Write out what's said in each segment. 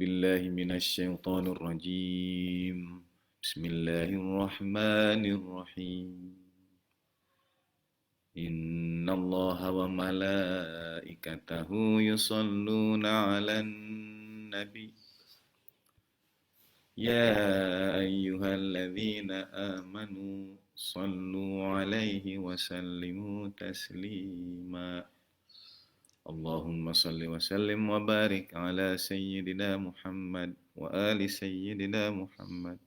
بالله من الشيطان الرجيم. بسم الله الرحمن الرحيم. إن الله وملائكته يصلون على النبي يا أيها الذين آمنوا صلوا عليه وسلموا تسليما. اللهم صل وسلم وبارك على سيدنا محمد وآل سيدنا محمد.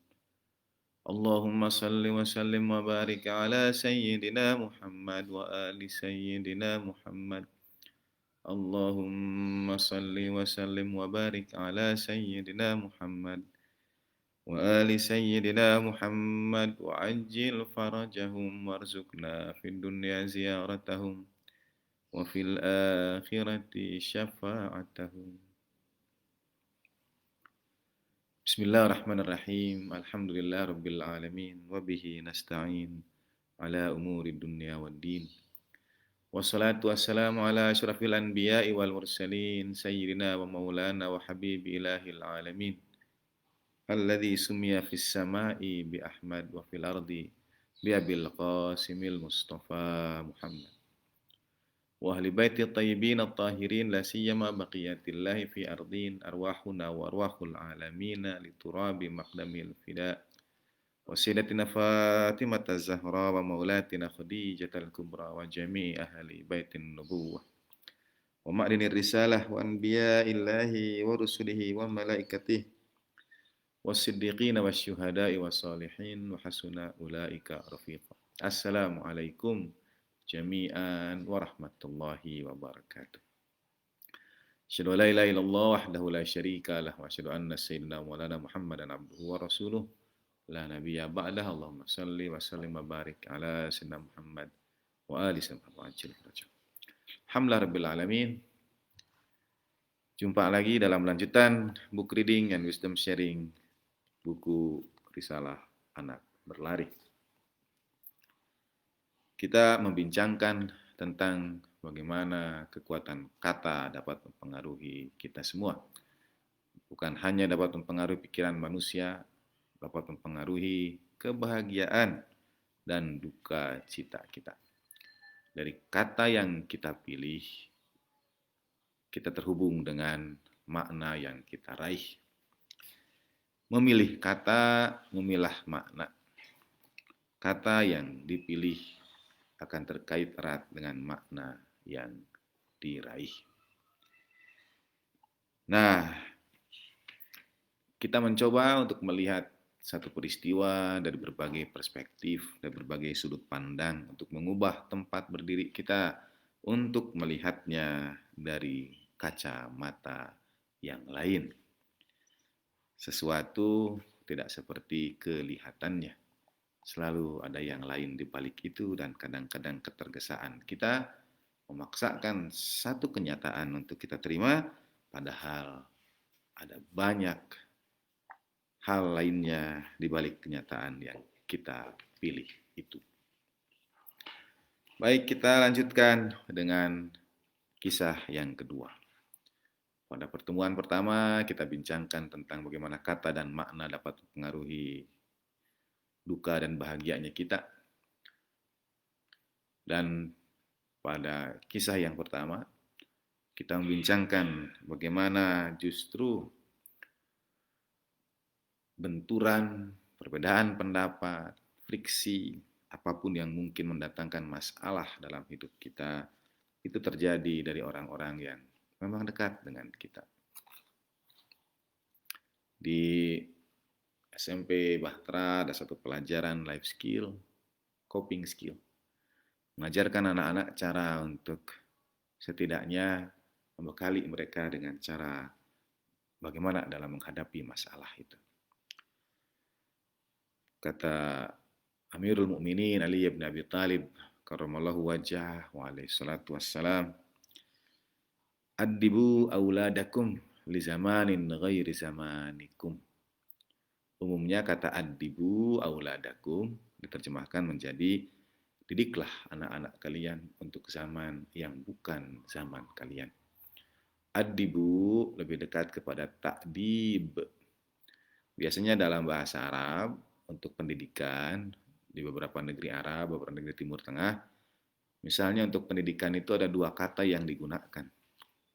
اللهم صل وسلم وبارك على سيدنا محمد وآل سيدنا محمد. اللهم صل وسلم وبارك على سيدنا محمد وآل سيدنا محمد وعجل فرجهم وارزقنا في الدنيا زيارتهم وفي الآخرة شفاعتهم. Bismillahirrahmanirrahim. Alhamdulillah rabbil alamin wa bihi nasta'in ala umuri dunya waddin. Wassalatu wassalamu ala asyrafil anbiya'i wal mursalin sayyidina wa maulana wa habibi ilahil alamin. Alladzi sumiya fis sama'i bi Ahmad wa fil ardi bi Abil Qasimil Mustafa Muhammad. Wa ahli baiti tayyibin at-tahirin la siyama baqiyatillahi fi ardin arwahuna wa arwahul alamina liturabi maqdamil fida wa sayyidatina Fatimah az-Zahra wa maulatina Khadijah al-Kubra wa jami'i ahli baitin nubuwah wa ma'dinir risalah wa anbiya'illahi wa rusulihi wa malaikatihi was-siddiqina wasyuhada'i wassalihin wa hasuna ulaika rafiqa. Assalamualaikum jami'an warahmatullahi wabarakatuh. Asyhadu an la ilaha illallah wahdahu la syarika lah wa asyhadu anna sayyidina maulana Muhammadan abduhu wa rasuluh la nabiyya ba'dah. Allahumma shalli wa sallim wa barik ala sayyidina Muhammad wa ali sayyidina Muhammad. Alhamdulillah rabbil alamin. Jumpa lagi dalam lanjutan book reading and wisdom sharing buku Risalah Anak Berlari. Kita membincangkan tentang bagaimana kekuatan kata dapat mempengaruhi kita semua. Bukan hanya dapat mempengaruhi pikiran manusia, dapat mempengaruhi kebahagiaan dan duka cita kita. Dari kata yang kita pilih, kita terhubung dengan makna yang kita raih. Memilih kata, memilah makna. Kata yang dipilih akan terkait erat dengan makna yang diraih. Nah, kita mencoba untuk melihat satu peristiwa dari berbagai perspektif, dari berbagai sudut pandang, untuk mengubah tempat berdiri kita untuk melihatnya dari kacamata yang lain. Sesuatu tidak seperti kelihatannya. Selalu ada yang lain di balik itu dan kadang-kadang ketergesaan kita memaksakan satu kenyataan untuk kita terima, padahal ada banyak hal lainnya di balik kenyataan yang kita pilih itu. Baik, kita lanjutkan dengan kisah yang kedua. Pada pertemuan pertama kita bincangkan tentang bagaimana kata dan makna dapat mempengaruhi duka dan bahagianya kita. Dan pada kisah yang pertama, kita membincangkan bagaimana justru benturan, perbedaan pendapat, friksi, apapun yang mungkin mendatangkan masalah dalam hidup kita, itu terjadi dari orang-orang yang memang dekat dengan kita. Di SMP Bahtera ada satu pelajaran life skill, coping skill. Mengajarkan anak-anak cara untuk setidaknya membekali mereka dengan cara bagaimana dalam menghadapi masalah itu. Kata Amirul Mukminin Ali bin Abi Thalib karramallahu wajhah wa alaihi salatu wassalam, addibu auladakum li zamanin ghairi zamanikum. Umumnya kata addibu auladakum diterjemahkan menjadi didiklah anak-anak kalian untuk zaman yang bukan zaman kalian. Adibu lebih dekat kepada ta'dib. Biasanya dalam bahasa Arab untuk pendidikan di beberapa negeri Arab, beberapa negeri Timur Tengah, misalnya untuk pendidikan itu ada dua kata yang digunakan.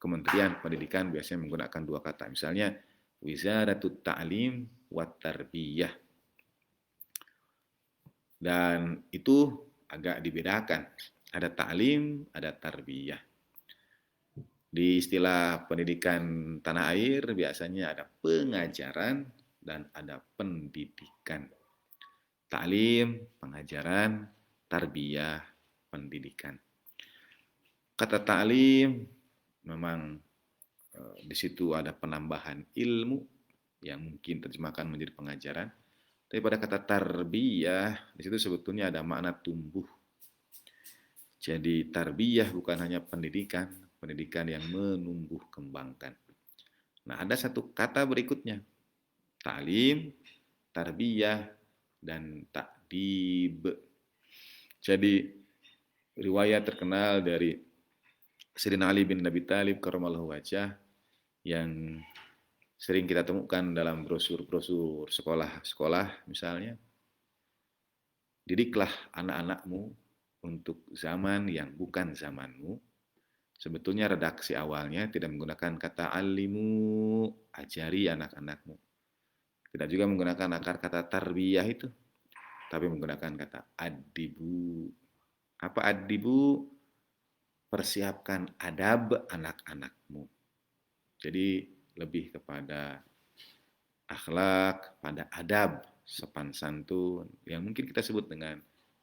Kementerian Pendidikan biasanya menggunakan dua kata. Misalnya Wizaratut Ta'lim wa Tarbiyah. Dan itu agak dibedakan. Ada ta'lim, ada tarbiyah. Di istilah pendidikan tanah air biasanya ada pengajaran dan ada pendidikan. Ta'lim, pengajaran, tarbiyah, pendidikan. Kata ta'lim memang di situ ada penambahan ilmu yang mungkin terjemahkan menjadi pengajaran. Tapi pada kata tarbiyah di situ sebetulnya ada makna tumbuh. Jadi tarbiyah bukan hanya pendidikan, pendidikan yang menumbuh kembangkan. Nah, ada satu kata berikutnya. Ta'lim, tarbiyah, dan ta'dib. Jadi riwayat terkenal dari Sayyidina Ali bin Abi Thalib karramallahu wajhah yang sering kita temukan dalam brosur-brosur sekolah-sekolah misalnya. Didiklah anak-anakmu untuk zaman yang bukan zamanmu. Sebetulnya redaksi awalnya tidak menggunakan kata alimu, ajari anak-anakmu. Tidak juga menggunakan akar kata tarbiyah itu, tapi menggunakan kata adibu. Apa adibu? Persiapkan adab anak-anakmu. Jadi lebih kepada akhlak, pada adab, sopan santun, yang mungkin kita sebut dengan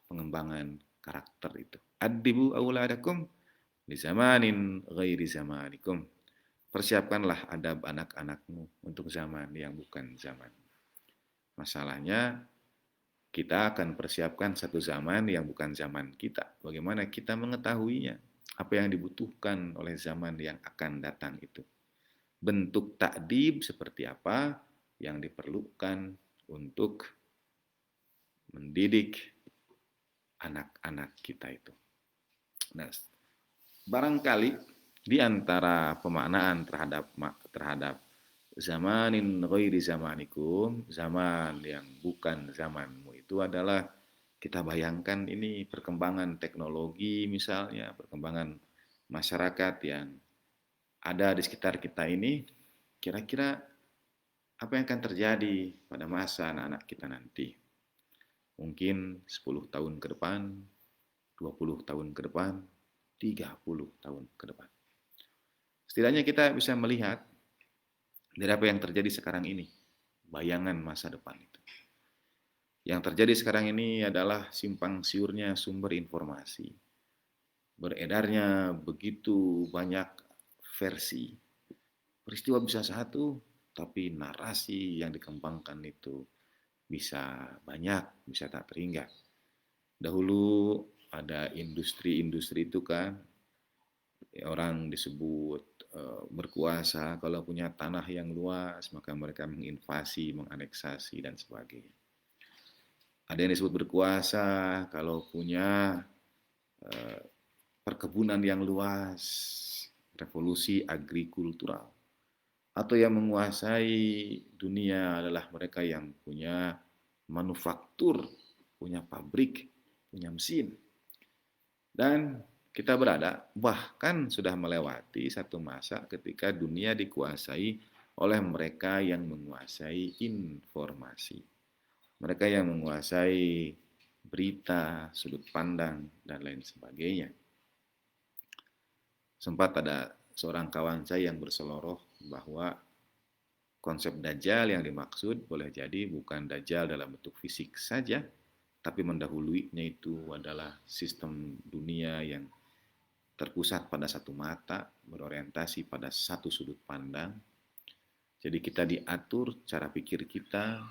pengembangan karakter itu. Adibu auladakum di zamanin ghairi zamanikum. Persiapkanlah adab anak-anakmu untuk zaman yang bukan zaman. Masalahnya, kita akan persiapkan satu zaman yang bukan zaman kita. Bagaimana kita mengetahuinya? Apa yang dibutuhkan oleh zaman yang akan datang itu? Bentuk takdib seperti apa yang diperlukan untuk mendidik anak-anak kita itu. Nah, barangkali di antara pemaknaan terhadap zamanin ghairi zamanikum, zaman yang bukan zamanmu itu adalah kita bayangkan ini perkembangan teknologi misalnya, perkembangan masyarakat yang ada di sekitar kita ini, kira-kira apa yang akan terjadi pada masa anak-anak kita nanti. Mungkin 10 tahun ke depan, 20 tahun ke depan, 30 tahun ke depan. Setidaknya kita bisa melihat dari apa yang terjadi sekarang ini, bayangan masa depan itu. Yang terjadi sekarang ini adalah simpang siurnya sumber informasi. Beredarnya begitu banyak versi. Peristiwa bisa satu, tapi narasi yang dikembangkan itu bisa banyak, bisa tak terhingga. Dahulu ada industri-industri itu kan, orang disebut berkuasa, kalau punya tanah yang luas, maka mereka menginvasi, menganeksasi, dan sebagainya. Ada yang disebut berkuasa, kalau punya perkebunan yang luas, revolusi agrikultural. Atau yang menguasai dunia adalah mereka yang punya manufaktur, punya pabrik, punya mesin. Dan kita berada bahkan sudah melewati satu masa ketika dunia dikuasai oleh mereka yang menguasai informasi. Mereka yang menguasai berita, sudut pandang, dan lain sebagainya. Sempat ada seorang kawan saya yang berseloroh bahwa konsep Dajjal yang dimaksud boleh jadi bukan Dajjal dalam bentuk fisik saja, tapi mendahuluinya itu adalah sistem dunia yang terpusat pada satu mata, berorientasi pada satu sudut pandang. Jadi kita diatur cara pikir kita,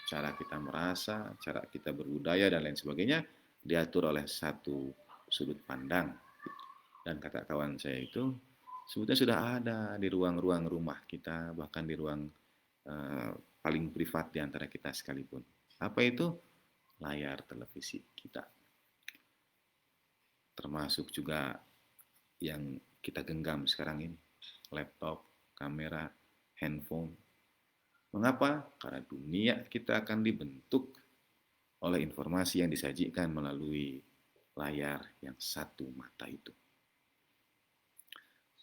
cara kita merasa, cara kita berbudaya, dan lain sebagainya, diatur oleh satu sudut pandang. Dan kata kawan saya itu, sebetulnya sudah ada di ruang-ruang rumah kita, bahkan di ruang paling privat di antara kita sekalipun. Apa itu? Layar televisi kita. Termasuk juga yang kita genggam sekarang ini. laptop, kamera, handphone. Mengapa? Karena dunia kita akan dibentuk oleh informasi yang disajikan melalui layar yang satu mata itu.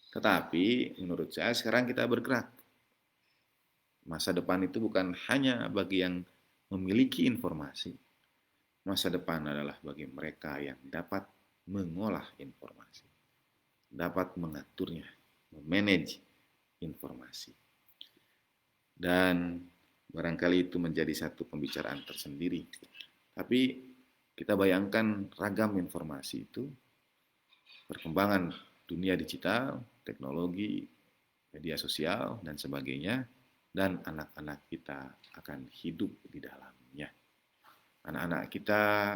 Tetapi menurut saya sekarang kita bergerak. Masa depan itu bukan hanya bagi yang memiliki informasi. Masa depan adalah bagi mereka yang dapat mengolah informasi, dapat mengaturnya, memanage informasi. Dan barangkali itu menjadi satu pembicaraan tersendiri. Tapi kita bayangkan ragam informasi itu, perkembangan dunia digital, teknologi, media sosial, dan sebagainya, dan anak-anak kita akan hidup di dalamnya. Anak-anak kita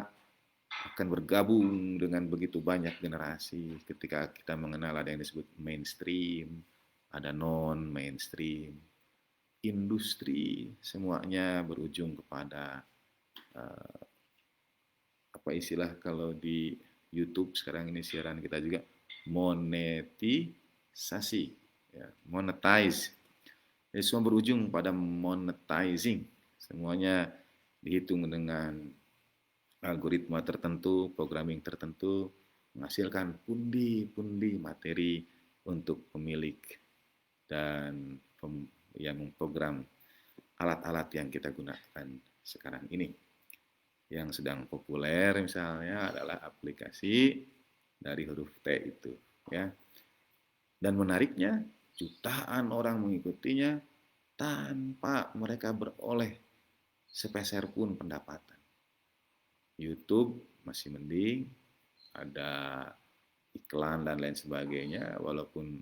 akan bergabung dengan begitu banyak generasi ketika kita mengenal ada yang disebut mainstream, ada non-mainstream, industri, semuanya berujung kepada apa istilah kalau di YouTube sekarang ini siaran kita juga monetisasi, ya, monetize. Jadi semua berujung pada monetizing. Semuanya dihitung dengan algoritma tertentu, programming tertentu, menghasilkan pundi-pundi materi untuk pemilik dan yang memprogram alat-alat yang kita gunakan sekarang ini. Yang sedang populer misalnya adalah aplikasi dari huruf T itu, ya. Dan menariknya, jutaan orang mengikutinya tanpa mereka beroleh sepeser pun pendapatan. YouTube masih mending, ada iklan dan lain sebagainya, walaupun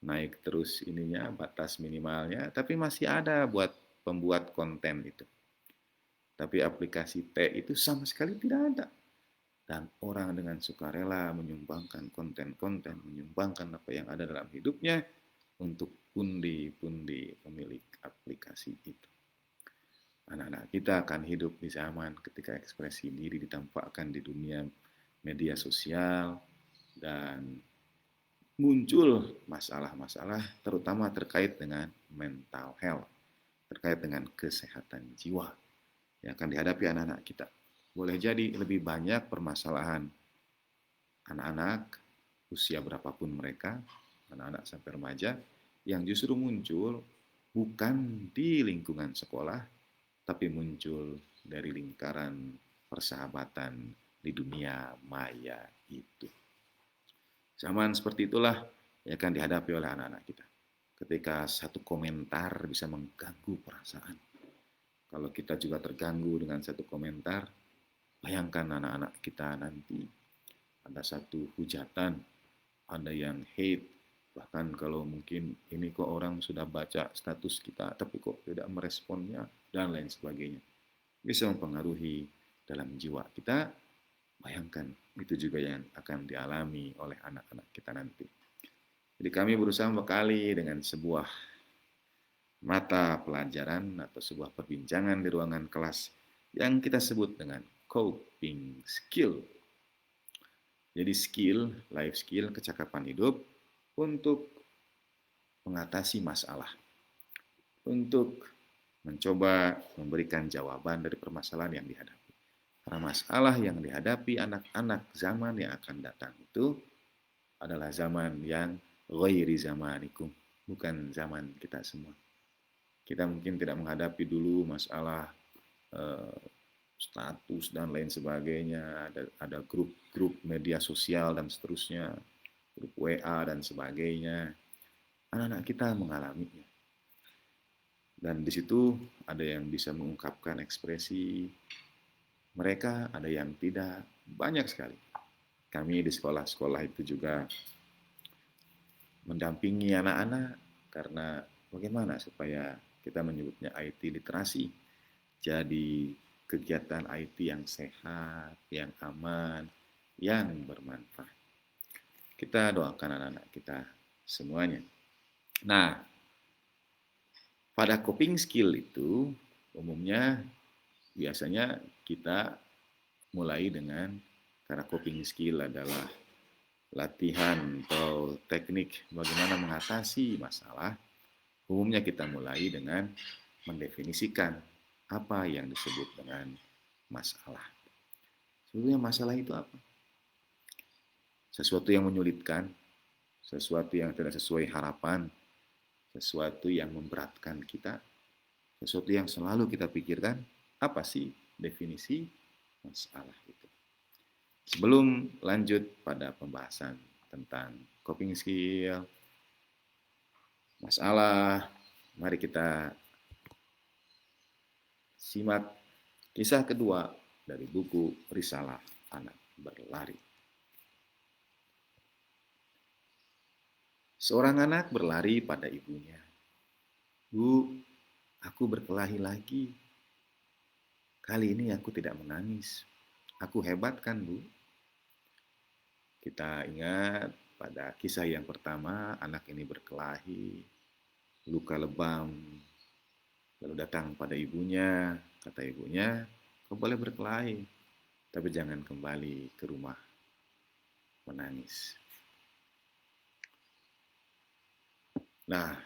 naik terus ininya, batas minimalnya, tapi masih ada buat pembuat konten itu. Tapi aplikasi T itu sama sekali tidak ada. Dan orang dengan sukarela menyumbangkan konten-konten, menyumbangkan apa yang ada dalam hidupnya untuk pundi-pundi pemilik aplikasi itu. Anak-anak kita akan hidup di zaman ketika ekspresi diri ditampakkan di dunia media sosial dan muncul masalah-masalah terutama terkait dengan mental health, terkait dengan kesehatan jiwa yang akan dihadapi anak-anak kita. Boleh jadi lebih banyak permasalahan anak-anak usia berapapun mereka, anak-anak sampai remaja, yang justru muncul bukan di lingkungan sekolah, tapi muncul dari lingkaran persahabatan di dunia maya itu. Zaman seperti itulah yang akan dihadapi oleh anak-anak kita. Ketika satu komentar bisa mengganggu perasaan. Kalau kita juga terganggu dengan satu komentar, bayangkan anak-anak kita nanti ada satu hujatan, ada yang hate, bahkan kalau mungkin ini kok orang sudah baca status kita, tapi kok tidak meresponnya, dan lain sebagainya. Bisa mempengaruhi dalam jiwa kita, bayangkan itu juga yang akan dialami oleh anak-anak kita nanti. Jadi kami berusaha membekali dengan sebuah mata pelajaran atau sebuah perbincangan di ruangan kelas yang kita sebut dengan coping skill. Jadi skill, life skill, kecakapan hidup untuk mengatasi masalah. Untuk mencoba memberikan jawaban dari permasalahan yang dihadapi. Karena masalah yang dihadapi anak-anak zaman yang akan datang itu adalah zaman yang ghairi zamanikum, bukan zaman kita semua. Kita mungkin tidak menghadapi dulu masalah status dan lain sebagainya, ada grup-grup media sosial dan seterusnya, grup WA dan sebagainya. Anak-anak kita mengalaminya. Dan di situ ada yang bisa mengungkapkan ekspresi mereka, ada yang tidak, banyak sekali. Kami di sekolah-sekolah itu juga mendampingi anak-anak karena bagaimana supaya kita menyebutnya IT literasi. Jadi kegiatan IT yang sehat, yang aman, yang bermanfaat. Kita doakan anak-anak kita semuanya. Nah, pada coping skill itu umumnya biasanya kita mulai dengan, karena coping skill adalah latihan atau teknik bagaimana mengatasi masalah, umumnya kita mulai dengan mendefinisikan apa yang disebut dengan masalah. Sebetulnya masalah itu apa? Sesuatu yang menyulitkan, sesuatu yang tidak sesuai harapan, sesuatu yang memberatkan kita, sesuatu yang selalu kita pikirkan. Apa sih definisi masalah itu? Sebelum lanjut pada pembahasan tentang coping skill, masalah, mari kita simak kisah kedua dari buku Risalah Anak Berlari. Seorang anak berlari pada ibunya. Bu, aku berkelahi lagi. Kali ini aku tidak menangis. Aku hebat kan, Bu? Kita ingat pada kisah yang pertama, anak ini berkelahi, luka lebam, lalu datang pada ibunya. Kata ibunya, kau boleh berkelahi, tapi jangan kembali ke rumah menangis. Nah,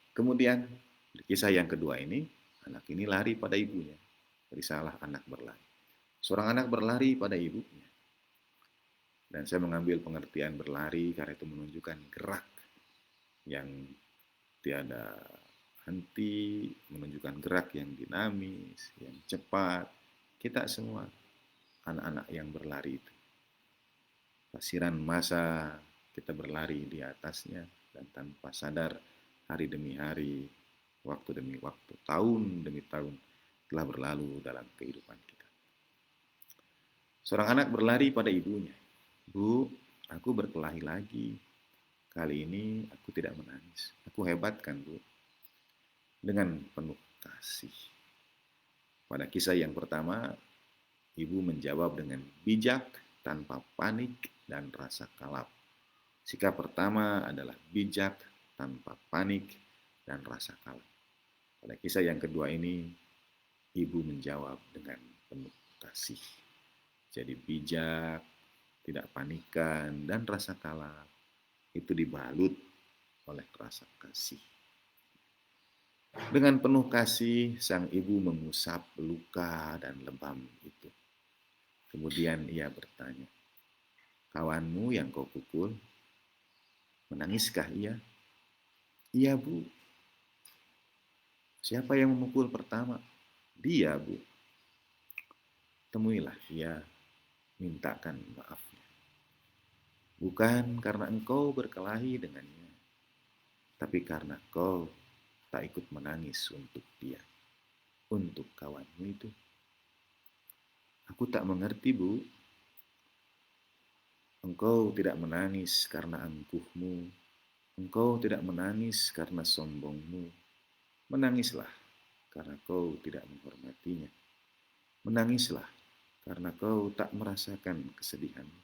kemudian di kisah yang kedua ini, anak ini lari pada ibunya. Risalah anak berlari. Seorang anak berlari pada ibunya. Dan saya mengambil pengertian berlari karena itu menunjukkan gerak yang tiada henti, menunjukkan gerak yang dinamis, yang cepat. Kita semua anak-anak yang berlari itu. Pasiran masa kita berlari di atasnya dan tanpa sadar hari demi hari, waktu demi waktu, tahun demi tahun telah berlalu dalam kehidupan kita. Seorang anak berlari pada ibunya. Bu, aku berkelahi lagi. Kali ini aku tidak menangis. Aku hebat kan, Bu? Dengan penuh kasih. Pada kisah yang pertama, ibu menjawab dengan bijak, tanpa panik dan rasa kalap. Sikap pertama adalah bijak, tanpa panik dan rasa kalap. Pada kisah yang kedua ini, ibu menjawab dengan penuh kasih. Jadi bijak, tidak panikan, dan rasa kalap itu dibalut oleh rasa kasih. Dengan penuh kasih, sang ibu mengusap luka dan lebam itu. Kemudian ia bertanya, kawanmu yang kau pukul, menangiskah ia? Iya, Bu. Siapa yang memukul pertama? Dia, Bu. Temuilah ia, mintakan maafnya. Bukan karena engkau berkelahi dengannya, tapi karena kau tak ikut menangis untuk dia, untuk kawanmu itu. Aku tak mengerti, Bu. Engkau tidak menangis karena angkuhmu. Engkau tidak menangis karena sombongmu. Menangislah karena kau tidak menghormatinya. Menangislah karena kau tak merasakan kesedihanmu.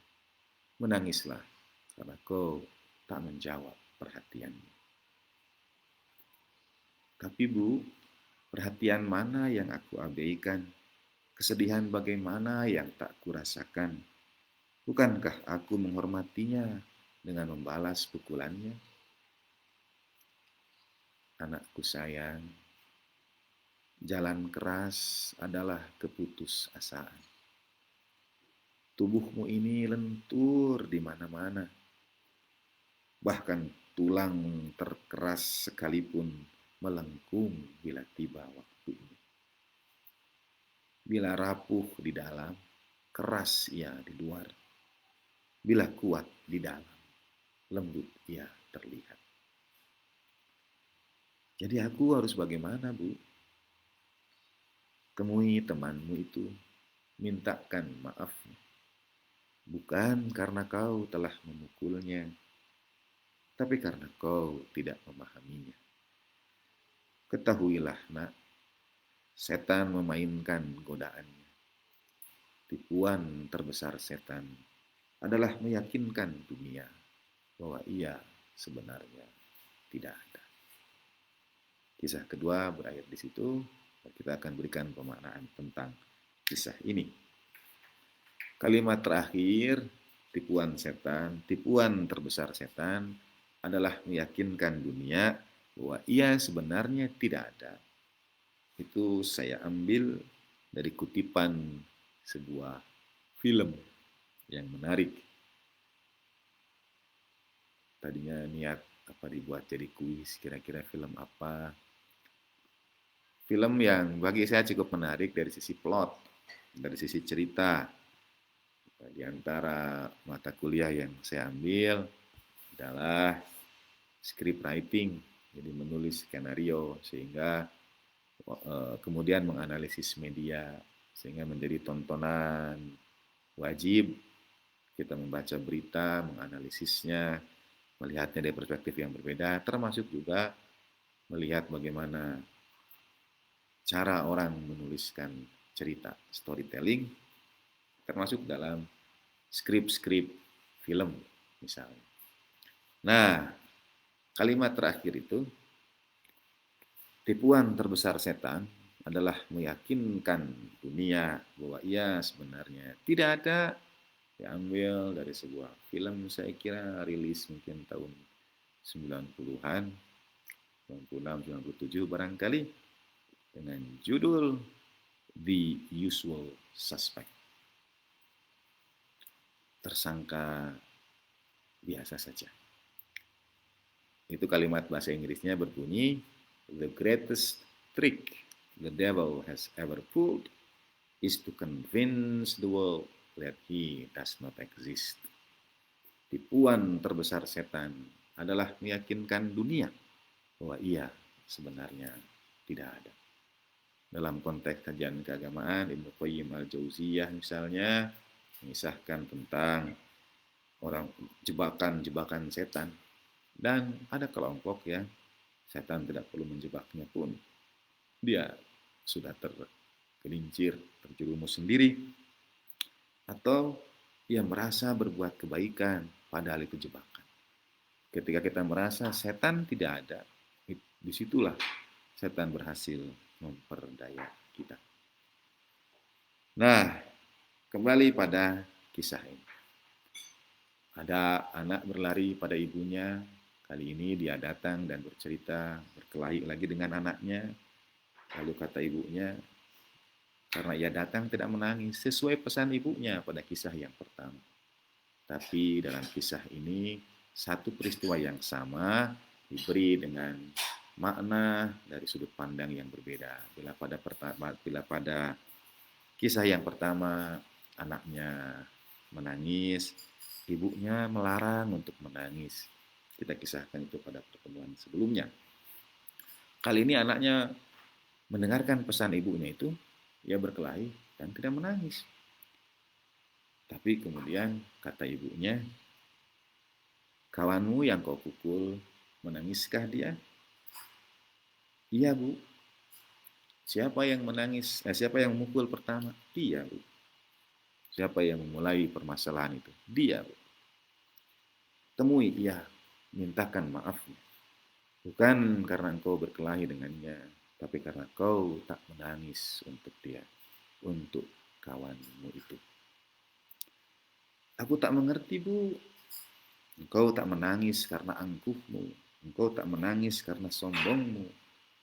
Menangislah karena kau tak menjawab perhatianmu. Tapi Bu, perhatian mana yang aku abaikan? Kesedihan bagaimana yang tak kurasakan? Bukankah aku menghormatinya dengan membalas pukulannya? Anakku sayang, jalan keras adalah keputusasaan. Tubuhmu ini lentur di mana-mana. Bahkan tulang terkeras sekalipun melengkung bila tiba waktunya. Bila rapuh di dalam, keras ia di luar. Bila kuat di dalam, lembut ia terlihat. Jadi aku harus bagaimana, Bu? Temui temanmu itu, mintakan maafnya. Bukan karena kau telah memukulnya, tapi karena kau tidak memahaminya. Ketahuilah, nak, setan memainkan godaannya. Tipuan terbesar setan adalah meyakinkan dunia bahwa ia sebenarnya tidak ada. Kisah kedua berakhir di situ. Kita akan berikan pemaknaan tentang kisah ini. Kalimat terakhir, tipuan setan, tipuan terbesar setan adalah meyakinkan dunia bahwa ia sebenarnya tidak ada. Itu saya ambil dari kutipan sebuah film yang menarik. Tadinya niat apa dibuat jadi kuis, kira-kira film apa. Film yang bagi saya cukup menarik dari sisi plot, dari sisi cerita. Di antara mata kuliah yang saya ambil adalah script writing, jadi menulis skenario sehingga kemudian menganalisis media sehingga menjadi tontonan wajib kita membaca berita, menganalisisnya, melihatnya dari perspektif yang berbeda, termasuk juga melihat bagaimana cara orang menuliskan cerita, storytelling, termasuk dalam skrip-skrip film misalnya. Nah, kalimat terakhir itu, tipuan terbesar setan adalah meyakinkan dunia bahwa ia sebenarnya tidak ada, diambil dari sebuah film saya kira rilis mungkin tahun 90-an, 96, 97 barangkali, dengan judul The Usual Suspect. Tersangka biasa saja. Itu kalimat bahasa Inggrisnya berbunyi, the greatest trick the devil has ever pulled is to convince the world that he does not exist. Tipuan terbesar setan adalah meyakinkan dunia bahwa ia sebenarnya tidak ada. Dalam konteks kajian keagamaan, Ibnu Qayyim al-Jauziyah misalnya mengisahkan tentang orang jebakan-jebakan setan. Dan ada kelompok ya, setan tidak perlu menjebaknya pun. Dia sudah tergelincir, terjerumus sendiri. Atau ia merasa berbuat kebaikan, padahal itu jebakan. Ketika kita merasa setan tidak ada, disitulah setan berhasil memperdaya kita. Nah, kembali pada kisah ini. Ada anak berlari pada ibunya. Kali ini dia datang dan bercerita, berkelahi lagi dengan anaknya. Lalu kata ibunya, karena ia datang tidak menangis, sesuai pesan ibunya pada kisah yang pertama. Tapi dalam kisah ini, satu peristiwa yang sama diberi dengan makna dari sudut pandang yang berbeda. Bila pada kisah yang pertama, anaknya menangis, ibunya melarang untuk menangis. Kita kisahkan itu pada pertemuan sebelumnya. Kali ini anaknya mendengarkan pesan ibunya itu, ia berkelahi dan tidak menangis. Tapi kemudian kata ibunya, kawanmu yang kau pukul, menangiskah dia? Iya, Bu. Siapa yang menangis? Siapa yang memukul pertama? Dia, Bu. Siapa yang memulai permasalahan itu? Dia, Bu. Temui ia, mintakan maafnya. Bukan karena engkau berkelahi dengannya, tapi karena kau tak menangis untuk dia, untuk kawanmu itu. Aku tak mengerti, Bu. Engkau tak menangis karena angkuhmu. Engkau tak menangis karena sombongmu.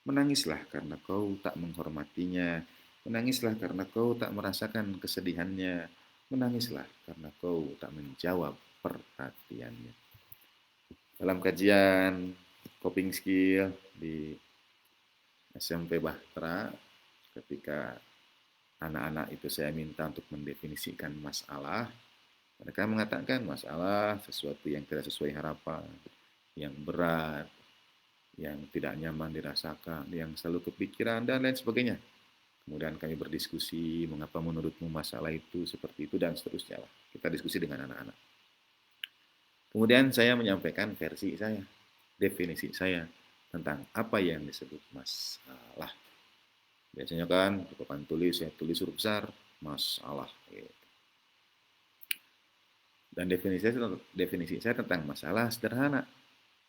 Menangislah karena kau tak menghormatinya. Menangislah karena kau tak merasakan kesedihannya. Menangislah karena kau tak menjawab perhatiannya. Dalam kajian coping skill di SMP Bahtera, ketika anak-anak itu saya minta untuk mendefinisikan masalah, mereka mengatakan masalah sesuatu yang tidak sesuai harapan, yang berat, yang tidak nyaman dirasakan, yang selalu kepikiran, dan lain sebagainya. Kemudian kami berdiskusi, mengapa menurutmu masalah itu seperti itu, dan seterusnya. Kita diskusi dengan anak-anak. Kemudian saya menyampaikan versi saya, definisi saya tentang apa yang disebut masalah. Biasanya kan, di papan tulis, saya tulis huruf besar, masalah. Gitu. Dan definisi saya tentang masalah sederhana.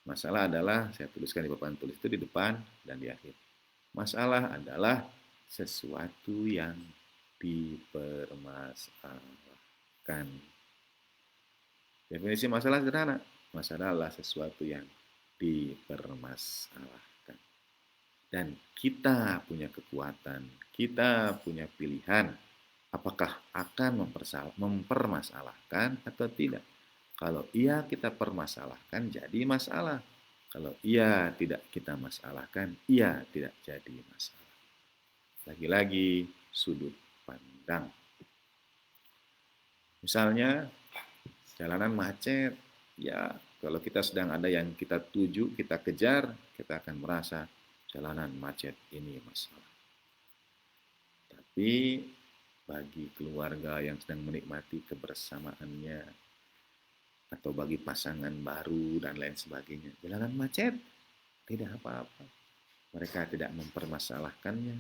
Masalah adalah, saya tuliskan di papan tulis itu di depan dan di akhir. Masalah adalah sesuatu yang dipermasalahkan. Definisi masalah sederhana. Masalah adalah sesuatu yang dipermasalahkan. Dan kita punya kekuatan, kita punya pilihan, apakah akan mempermasalahkan atau tidak. Kalau iya kita permasalahkan jadi masalah. Kalau iya tidak kita masalahkan, iya tidak jadi masalah. Lagi-lagi sudut pandang. Misalnya jalanan macet, ya kalau kita sedang ada yang kita tuju, kita kejar, kita akan merasa jalanan macet ini masalah. Tapi bagi keluarga yang sedang menikmati kebersamaannya, atau bagi pasangan baru dan lain sebagainya, jalanan macet tidak apa-apa. Mereka tidak mempermasalahkannya,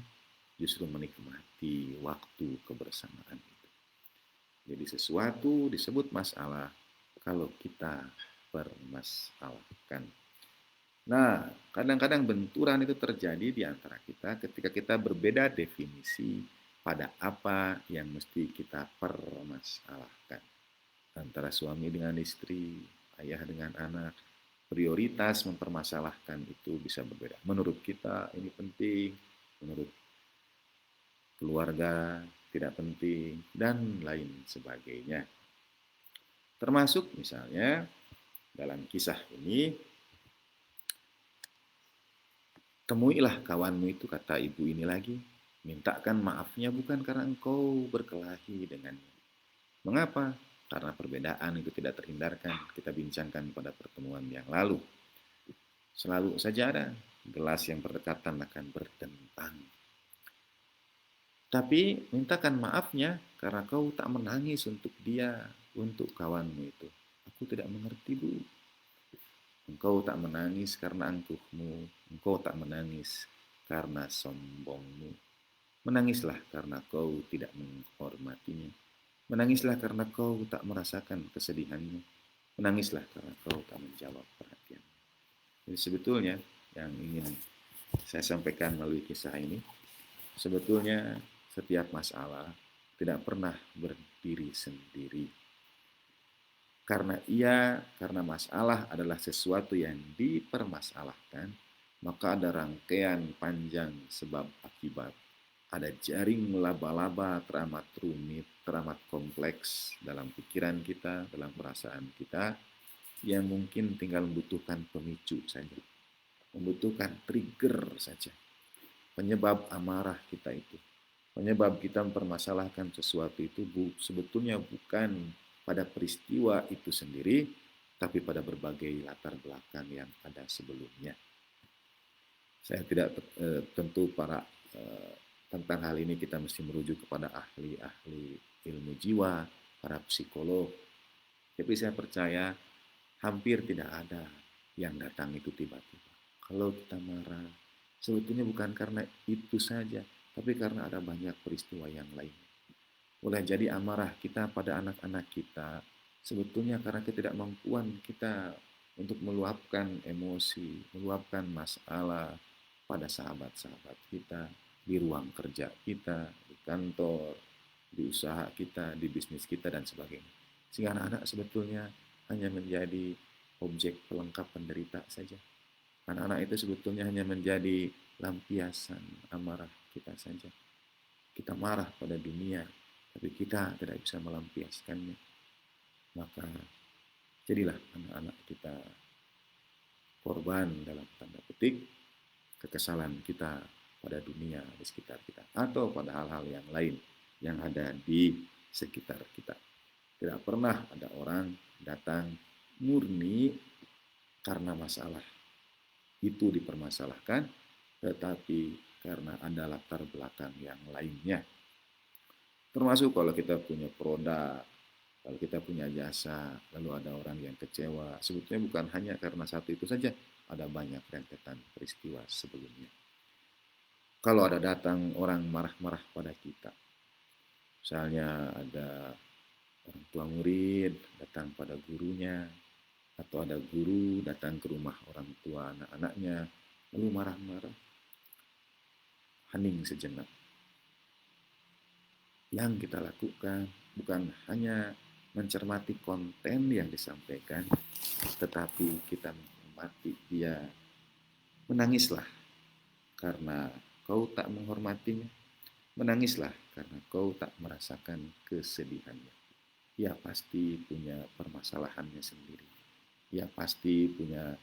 justru menikmati waktu kebersamaan itu. Jadi sesuatu disebut masalah kalau kita permasalahkan. Nah, kadang-kadang benturan itu terjadi di antara kita ketika kita berbeda definisi pada apa yang mesti kita permasalahkan. Antara suami dengan istri, ayah dengan anak, prioritas mempermasalahkan itu bisa berbeda. Menurut kita ini penting, menurut keluarga tidak penting, dan lain sebagainya. Termasuk misalnya dalam kisah ini, temuilah kawanmu itu, kata ibu ini lagi, mintakan maafnya bukan karena engkau berkelahi dengannya. Mengapa? Karena perbedaan itu tidak terhindarkan. Kita bincangkan pada pertemuan yang lalu. Selalu saja ada gelas yang berdekatan akan bertentang. Tapi mintakan maafnya karena kau tak menangis untuk dia, untuk kawanmu itu. Aku tidak mengerti, Bu. Engkau tak menangis karena angkuhmu, engkau tak menangis karena sombongmu. Menangislah karena kau tidak menghormatinya. Menangislah karena kau tak merasakan kesedihannya. Menangislah karena kau tak menjawab perhatian. Jadi sebetulnya yang ingin saya sampaikan melalui kisah ini, sebetulnya setiap masalah tidak pernah berdiri sendiri. Karena masalah adalah sesuatu yang dipermasalahkan, maka ada rangkaian panjang sebab akibat. Ada jaring laba-laba teramat rumit, teramat kompleks dalam pikiran kita, dalam perasaan kita, yang mungkin tinggal membutuhkan pemicu saja, membutuhkan trigger saja, penyebab amarah kita itu. Penyebab kita mempermasalahkan sesuatu itu sebetulnya bukan pada peristiwa itu sendiri, tapi pada berbagai latar belakang yang ada sebelumnya. Saya tidak tentu tentang hal ini kita mesti merujuk kepada ahli-ahli ilmu jiwa, para psikolog. Tapi saya percaya hampir tidak ada yang datang itu tiba-tiba. Kalau kita marah, sebetulnya bukan karena itu saja, tapi karena ada banyak peristiwa yang lain. Boleh jadi amarah kita pada anak-anak kita, sebetulnya karena ketidakmampuan kita untuk meluapkan emosi, meluapkan masalah pada sahabat-sahabat kita, di ruang kerja kita, di kantor, di usaha kita, di bisnis kita, dan sebagainya. Sehingga anak-anak sebetulnya hanya menjadi objek pelengkap penderita saja. Anak-anak itu sebetulnya hanya menjadi lampiasan amarah kita saja. Kita marah pada dunia, tapi kita tidak bisa melampiaskannya. Maka jadilah anak-anak kita korban dalam tanda petik kekesalan kita pada dunia di sekitar kita, atau pada hal-hal yang lain yang ada di sekitar kita. Tidak pernah ada orang datang murni karena masalah itu dipermasalahkan, tetapi karena ada latar belakang yang lainnya. Termasuk kalau kita punya produk, kalau kita punya jasa, lalu ada orang yang kecewa, sebetulnya bukan hanya karena satu itu saja, ada banyak rentetan peristiwa sebelumnya. Kalau ada datang orang marah-marah pada kita, misalnya ada orang tua murid datang pada gurunya, atau ada guru datang ke rumah orang tua anak-anaknya, lalu marah-marah, hening sejenak. Yang kita lakukan bukan hanya mencermati konten yang disampaikan, tetapi kita menghormati dia, menangislah karena kau tak menghormatinya, menangislah karena kau tak merasakan kesedihannya. Ia pasti punya permasalahannya sendiri. Ia pasti punya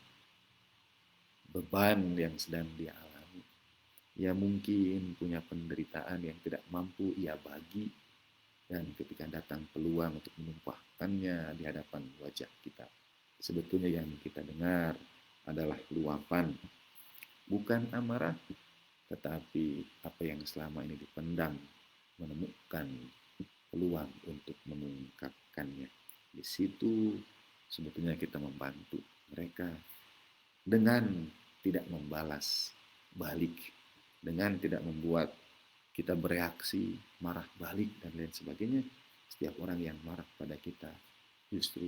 beban yang sedang dia alami. Ia mungkin punya penderitaan yang tidak mampu ia bagi, dan ketika datang peluang untuk menumpahkannya di hadapan wajah kita, sebetulnya yang kita dengar adalah luapan, bukan amarah, tetapi apa yang selama ini dipendam menemukan peluang untuk mengungkapkannya. Di situ sebetulnya kita membantu mereka dengan tidak membalas balik, dengan tidak membuat kita bereaksi, marah balik, dan lain sebagainya. Setiap orang yang marah pada kita justru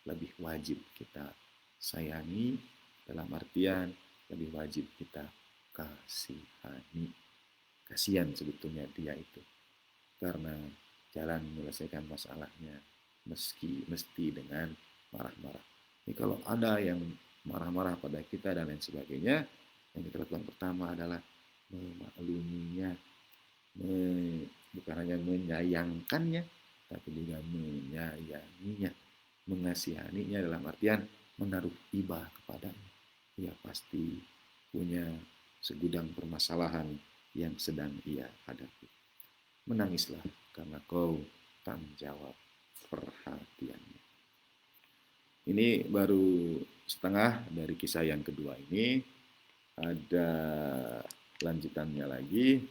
lebih wajib kita sayangi, dalam artian lebih wajib kita kasihani. Kasihan sebetulnya dia itu, karena jalan menyelesaikan masalahnya mesti dengan marah-marah. Jadi kalau ada yang marah-marah pada kita dan lain sebagainya, yang kita lakukan pertama adalah memakluminya, bukan hanya menyayangkannya, tapi juga menyayanginya, mengasihaninya dalam artian menaruh iba kepadanya. Ia pasti punya segudang permasalahan yang sedang ia hadapi. Menangislah karena kau tak menjawab perhatiannya. Ini baru setengah dari kisah yang kedua ini. Ada lanjutannya lagi,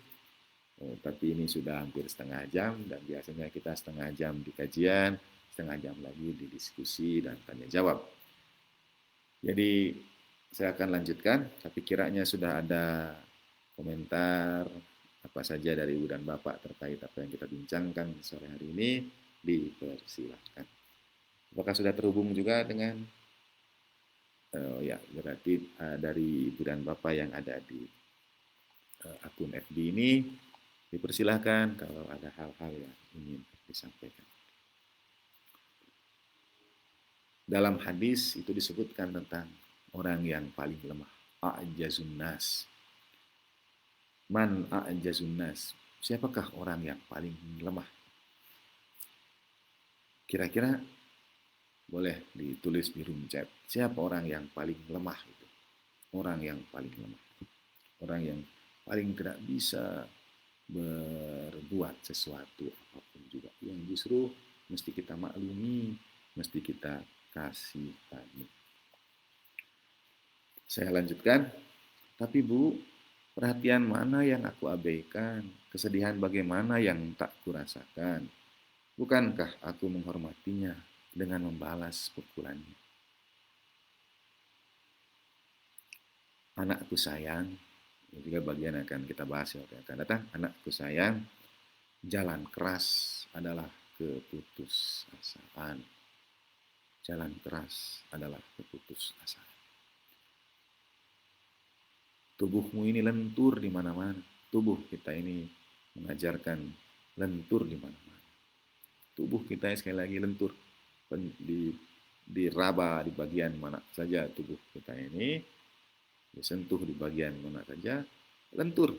tapi ini sudah hampir setengah jam, dan biasanya kita setengah jam di kajian, setengah jam lagi di diskusi dan tanya jawab. Jadi saya akan lanjutkan, tapi kiranya sudah ada komentar apa saja dari Ibu dan Bapak terkait apa yang kita bincangkan sore hari ini, dipersilahkan. Apakah sudah terhubung juga dengan ya, berarti dari Ibu dan Bapak yang ada di akun FB ini, dipersilahkan kalau ada hal-hal yang ingin disampaikan. Dalam hadis itu disebutkan tentang orang yang paling lemah, a'jazun nas. Man a'jazun nas? Siapakah orang yang paling lemah? Kira-kira boleh ditulis di room chat. Siapa orang yang paling lemah itu? Orang yang paling lemah. Orang yang paling tidak bisa berbuat sesuatu apapun juga. Yang justru mesti kita maklumi, mesti kita kasihani. Saya lanjutkan. Tapi Bu, perhatian mana yang aku abaikan? Kesedihan bagaimana yang tak kurasakan? Bukankah aku menghormatinya dengan membalas pukulannya? Anakku sayang, ini juga bagian akan kita bahas yang akan datang. Anakku sayang, jalan keras adalah keputusasaan. Jalan keras adalah keputusasaan. Tubuhmu ini lentur di mana-mana. Tubuh kita ini mengajarkan lentur di mana-mana. Tubuh kita sekali lagi lentur. Diraba di bagian mana saja tubuh kita ini, disentuh di bagian mana saja, lentur.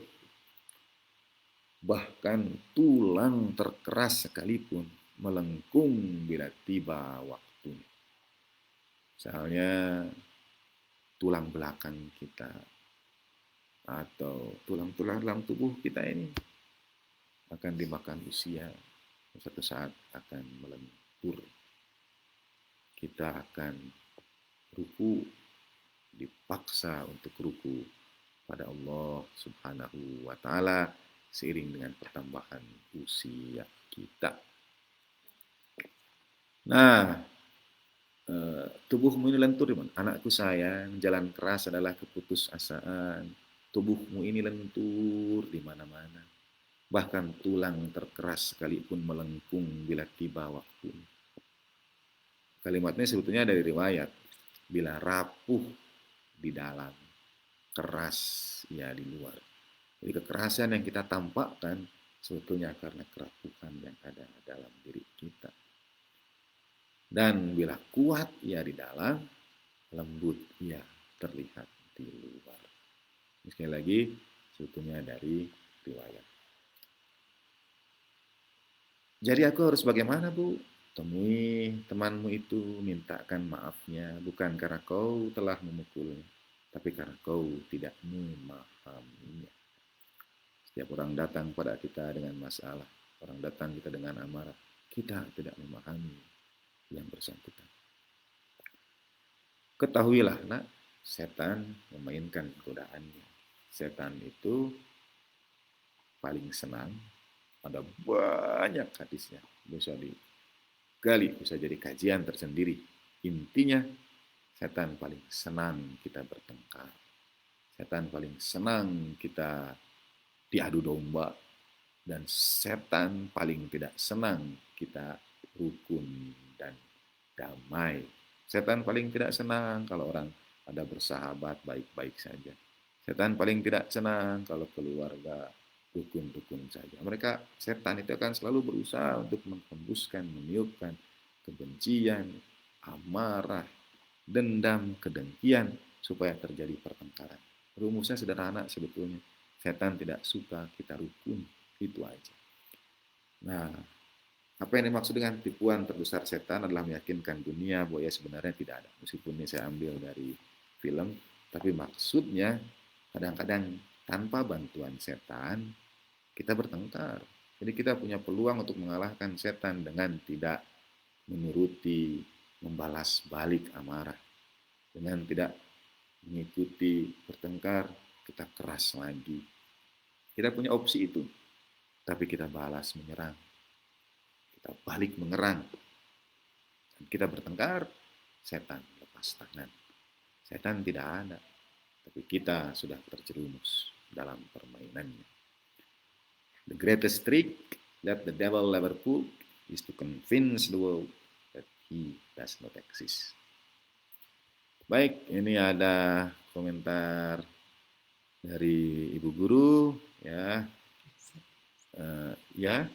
Bahkan tulang terkeras sekalipun melengkung bila tiba waktunya. Misalnya tulang belakang kita atau tulang-tulang dalam tubuh kita ini akan dimakan usia, suatu saat akan melentur. Kita akan ruku, dipaksa untuk ruku pada Allah Subhanahu wa Ta'ala seiring dengan pertambahan usia kita. Nah, tubuhmu ini lentur, anakku sayang, jalan keras adalah keputusasaan. Tubuhmu ini lentur di mana-mana. Bahkan tulang terkeras sekalipun melengkung bila tiba waktu. Kalimatnya sebetulnya dari riwayat. Bila rapuh di dalam, keras ya di luar. Jadi kekerasan yang kita tampakkan sebetulnya karena kerapuhan yang ada dalam diri kita. Dan bila kuat ia di dalam, lembut ia terlihat di luar. Sekali lagi, sebetulnya dari riwayat. Jadi aku harus bagaimana, Bu? Temui temanmu itu, mintakan maafnya, bukan karena kau telah memukulnya, tapi karena kau tidak memahaminya. Setiap orang datang pada kita dengan masalah, orang datang kita dengan amarah, kita tidak memahami yang bersangkutan. Ketahuilah, nak, setan memainkan godaannya. Setan itu paling senang, ada banyak hadisnya, bisa digali, bisa jadi kajian tersendiri. Intinya, setan paling senang kita bertengkar. Setan paling senang kita diadu domba. Dan setan paling tidak senang kita rukun dan damai. Setan paling tidak senang kalau orang ada bersahabat baik-baik saja. Setan paling tidak senang kalau keluarga rukun-rukun saja. Setan itu akan selalu berusaha untuk menghembuskan, meniupkan kebencian, amarah, dendam, kedengkian, supaya terjadi pertengkaran. Rumusnya sederhana sebetulnya. Setan tidak suka kita rukun. Itu aja. Nah, apa yang dimaksud dengan tipuan terbesar setan adalah meyakinkan dunia bahwa ya sebenarnya tidak ada. Meskipun ini saya ambil dari film, tapi maksudnya kadang-kadang tanpa bantuan setan, kita bertengkar. Jadi kita punya peluang untuk mengalahkan setan dengan tidak menuruti, membalas balik amarah. Dengan tidak mengikuti bertengkar, kita keras lagi. Kita punya opsi itu. Tapi kita balas menyerang, kita balik mengerang, dan kita bertengkar, setan lepas tangan. Setan tidak ada, tapi kita sudah terjerumus dalam permainannya. The greatest trick that the devil ever pulled is to convince the world that he does not exist. Baik, ini ada komentar dari Ibu Guru, ya. Ya.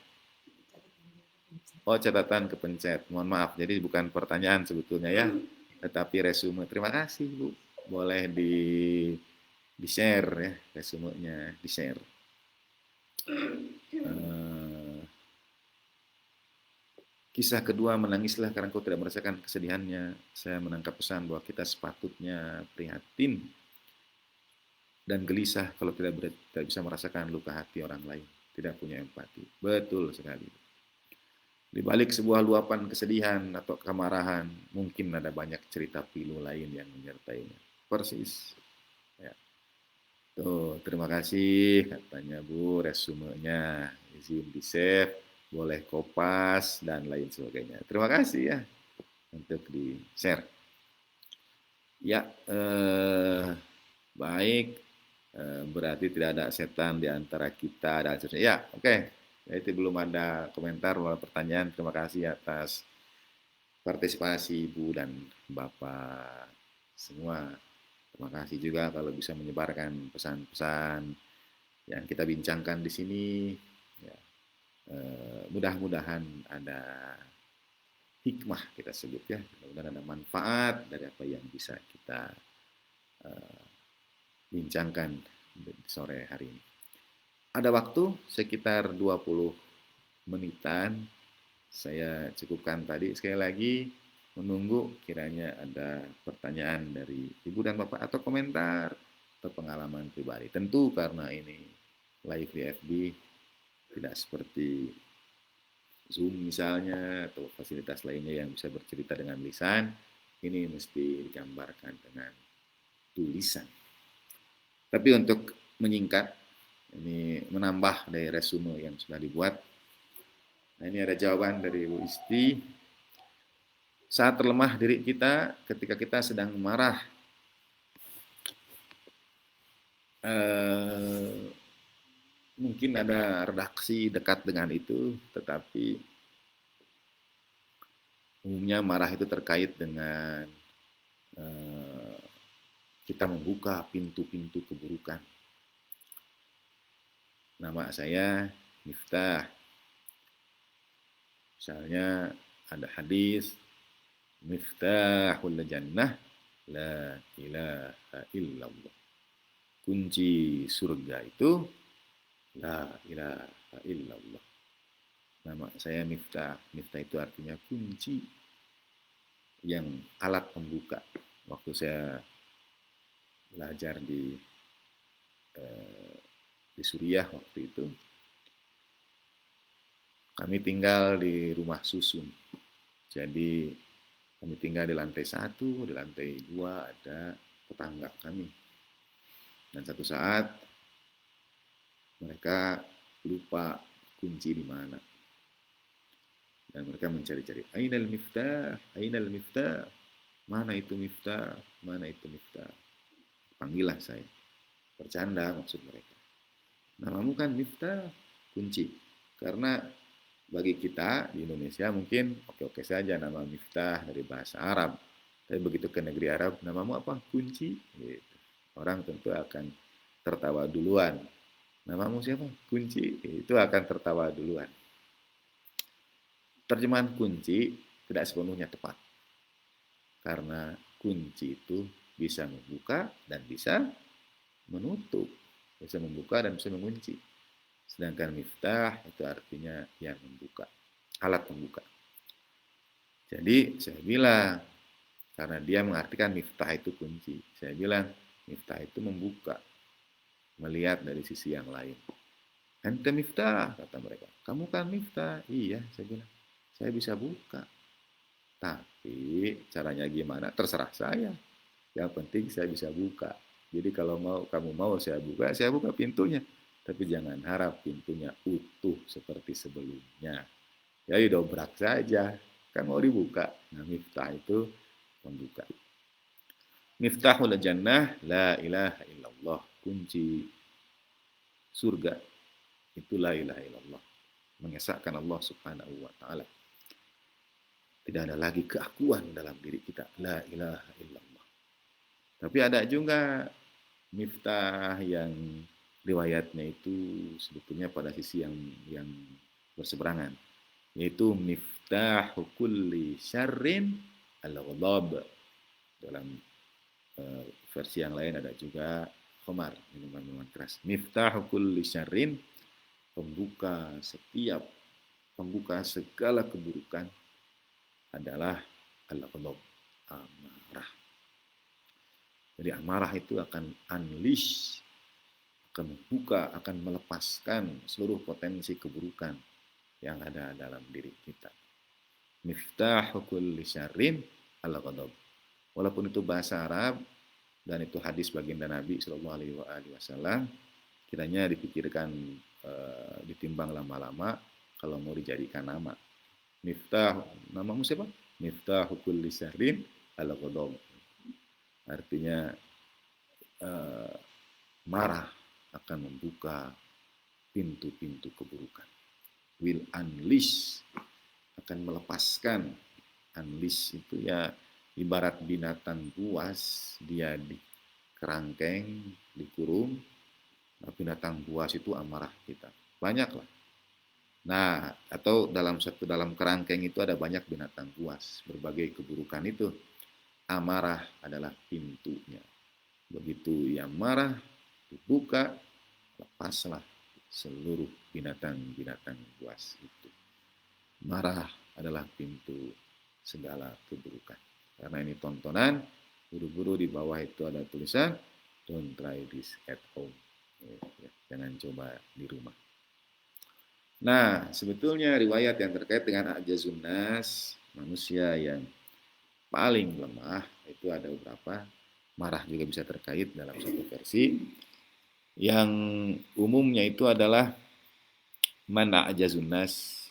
Oh, catatan kepencet. Mohon maaf, jadi bukan pertanyaan sebetulnya ya, tetapi resume. Terima kasih, Bu. Boleh di-share ya, resumenya di-share. Kisah kedua, menangislah karena kau tidak merasakan kesedihannya. Saya menangkap pesan bahwa kita sepatutnya prihatin dan gelisah kalau tidak bisa merasakan luka hati orang lain. Tidak punya empati. Betul sekali. Di balik sebuah luapan kesedihan atau kemarahan, mungkin ada banyak cerita pilu lain yang menyertainya. Persis. Ya. Tuh, terima kasih katanya Bu, resumenya izin di-save, boleh kopas dan lain sebagainya. Terima kasih ya untuk di-share. Ya, baik. Berarti tidak ada setan di antara kita dan seterusnya. Ya, oke. Itu belum ada komentar atau pertanyaan. Terima kasih atas partisipasi Ibu dan Bapak semua. Terima kasih juga kalau bisa menyebarkan pesan-pesan yang kita bincangkan di sini. Ya, mudah-mudahan ada hikmah kita sebut ya. Mudah-mudahan ada manfaat dari apa yang bisa kita bincangkan di sore hari ini. Ada waktu sekitar 20 menitan. Saya cukupkan tadi. Sekali lagi menunggu kiranya ada pertanyaan dari Ibu dan Bapak atau komentar atau pengalaman pribadi. Tentu karena ini live di FB, tidak seperti Zoom misalnya atau fasilitas lainnya yang bisa bercerita dengan lisan. Ini mesti digambarkan dengan tulisan. Tapi untuk menyingkat, ini menambah dari resume yang sudah dibuat. Nah, ini ada jawaban dari Ibu Isti. Saat terlemah diri kita, ketika kita sedang marah, mungkin ada redaksi dekat dengan itu, tetapi umumnya marah itu terkait dengan kita membuka pintu-pintu keburukan. Nama saya Miftah. Misalnya ada hadis, Miftahul jannah la ilaha illallah. Kunci surga itu la ilaha illallah. Nama saya Miftah. Miftah itu artinya kunci, yang alat pembuka. Waktu saya belajar di Suriah waktu itu, kami tinggal di rumah susun. Jadi kami tinggal di lantai 1, di lantai 2 ada tetangga kami. Dan satu saat mereka lupa kunci di mana. Dan mereka mencari-cari, Ainal miftah, Ainal miftah. Mana itu miftah? Mana itu miftah? Panggillah saya. Bercanda maksud mereka. Namamu kan miftah, kunci. Karena bagi kita di Indonesia mungkin oke-oke saja nama miftah dari bahasa Arab. Tapi begitu ke negeri Arab, namamu apa? Kunci. Gitu. Orang tentu akan tertawa duluan. Namamu siapa? Kunci. Itu akan tertawa duluan. Terjemahan kunci tidak sepenuhnya tepat. Karena kunci itu bisa membuka dan bisa menutup. Bisa membuka dan bisa mengunci. Sedangkan miftah itu artinya yang membuka. Alat pembuka. Jadi saya bilang, karena dia mengartikan miftah itu kunci. Saya bilang, miftah itu membuka. Melihat dari sisi yang lain. Ente miftah, kata mereka. Kamu kan miftah. Iya, saya bilang. Saya bisa buka. Tapi caranya gimana? Terserah saya. Yang penting saya bisa buka. Jadi kalau kamu mau saya buka pintunya. Tapi jangan harap pintunya utuh seperti sebelumnya. Ya dobrak saja. Kan mau dibuka. Nah, miftah itu membuka. Miftahul jannah la ilaha illallah. Kunci surga itu la ilaha illallah. Mengesahkan Allah Subhanahu wa taala. Tidak ada lagi keakuan dalam diri kita. La ilaha illallah. Tapi ada juga miftah yang riwayatnya itu sebetulnya pada sisi yang berseberangan, yaitu miftah kulli syarrin al-ghadab. Dalam versi yang lain ada juga khamar, minuman keras. Miftah kulli syarrin, pembuka segala keburukan adalah al-ghadab, amarah. Jadi amarah itu akan unleash, akan membuka, akan melepaskan seluruh potensi keburukan yang ada dalam diri kita. Miftahu kulli syarrin al-ghadab. Walaupun itu bahasa Arab dan itu hadis baginda Nabi Shallallahu Alaihi Wasallam, kiranya dipikirkan, ditimbang lama-lama kalau mau dijadikan nama. Miftah, namamu siapa? Miftahu kulli syarrin al-ghadab. Artinya marah akan membuka pintu-pintu keburukan. Will unleash, akan melepaskan. Unleash itu ya ibarat binatang buas, dia dikerangkeng, dikurung. Nah, binatang buas itu amarah kita. Banyak lah. Nah, atau dalam kerangkeng itu ada banyak binatang buas. Berbagai keburukan itu. Amarah adalah pintunya. Begitu ia marah, dibuka, lepaslah seluruh binatang-binatang buas itu. Marah adalah pintu segala keburukan. Karena ini tontonan, buru-buru di bawah itu ada tulisan, don't try this at home. Jangan coba di rumah. Nah, sebetulnya riwayat yang terkait dengan ajazun nas, manusia yang paling lemah, itu ada beberapa. Marah juga bisa terkait dalam satu versi. Yang umumnya itu adalah man ajazun nas,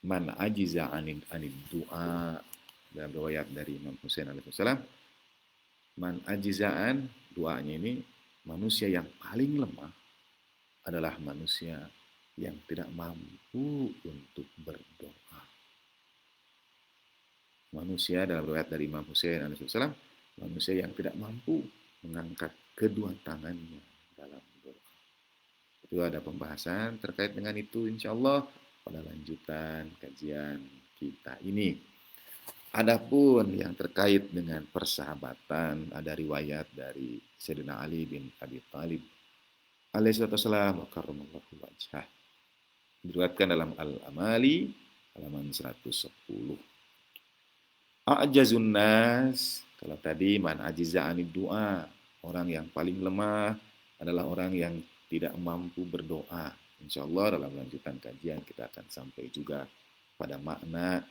man ajiza anid du'a. Dalam riwayat dari Imam Husain alaihissalam, man ajizaan, doanya ini, manusia yang paling lemah adalah manusia yang tidak mampu untuk berdoa. Manusia dalam riwayat dari Imam Husain alaihissalam, manusia yang tidak mampu mengangkat kedua tangannya dalam doa. Itu ada pembahasan terkait dengan itu insya Allah pada lanjutan kajian kita ini. Adapun yang terkait dengan persahabatan, ada riwayat dari Sayyidina Ali bin Abi Thalib alaihissalam wa karramallahu wajhah. Diriwayatkan dalam Al-Amali halaman 110. A'jazun nas, kalau tadi man ajiza anid doa, orang yang paling lemah adalah orang yang tidak mampu berdoa. Insya Allah dalam lanjutan kajian kita akan sampai juga pada makna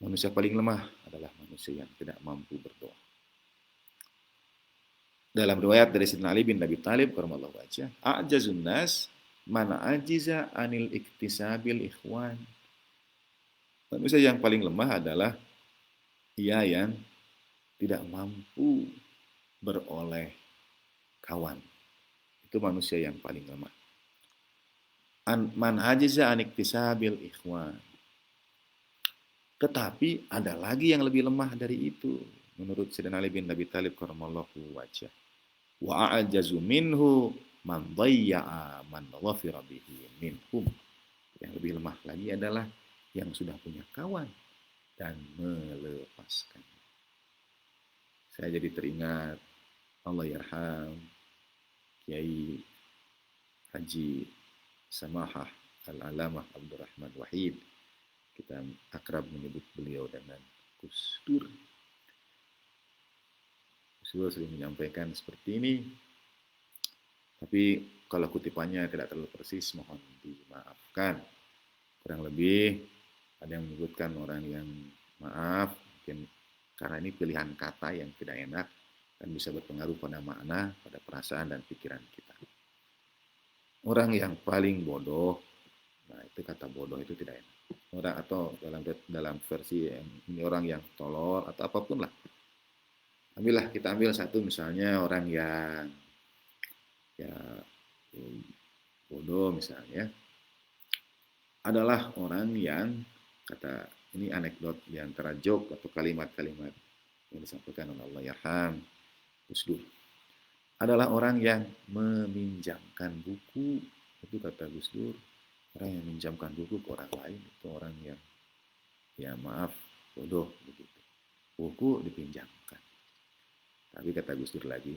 manusia paling lemah adalah manusia yang tidak mampu berdoa. Dalam riwayat dari Sayyidina Ali bin Abi Thalib karramallahu wajhah, a'jazun nas man ajiza anil iktisabil ikhwan. Manusia yang paling lemah adalah ia yang tidak mampu beroleh kawan. Itu manusia yang paling lemah. Man ajiza an iktisabil ikhwan. Tetapi ada lagi yang lebih lemah dari itu. Menurut Sayyidina Ali bin Abi Thalib karramallahu wajhah. Wa a'jazu minhu man dhayya'a man dhafira bihi minhum. Yang lebih lemah lagi adalah yang sudah punya kawan dan melepaskan. Saya jadi teringat Allah yarham Kiai Haji Samahah Al-Alamah Abdurrahman Wahid. Kita akrab menyebut beliau dengan Gus Dur. Gus Dur sering menyampaikan seperti ini. Tapi kalau kutipannya tidak terlalu persis, mohon dimaafkan. Kurang lebih ada yang menyebutkan orang yang maaf, mungkin karena ini pilihan kata yang tidak enak dan bisa berpengaruh pada makna, pada perasaan dan pikiran kita. Orang yang paling bodoh, nah itu kata bodoh itu tidak enak. Orang atau dalam versi ini orang yang tolol atau apapun lah. Kita ambil satu misalnya orang yang ya bodoh misalnya adalah orang yang kata ini anekdot di antara joke atau kalimat-kalimat yang disampaikan oleh Allah yarham Gus Dur adalah orang yang meminjamkan buku. Itu kata Gus Dur, orang yang meminjamkan buku ke orang lain itu orang yang ya maaf bodoh begitu. Buku dipinjamkan. Tapi kata Gus Dur lagi,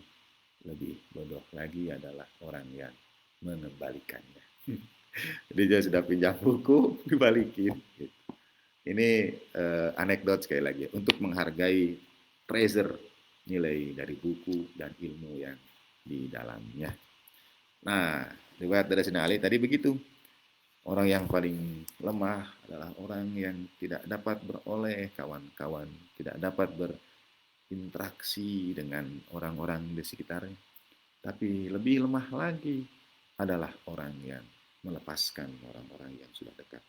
lebih bodoh lagi adalah orang yang mengembalikannya. Jadi dia sudah pinjam buku, dibalikin. Gitu. Ini anekdot sekali lagi untuk menghargai treasure nilai dari buku dan ilmu yang di dalamnya. Nah, riwayat dari Sayyidina Ali tadi begitu. Orang yang paling lemah adalah orang yang tidak dapat beroleh kawan-kawan, tidak dapat berinteraksi dengan orang-orang di sekitarnya. Tapi lebih lemah lagi adalah orang yang melepaskan orang-orang yang sudah dekat.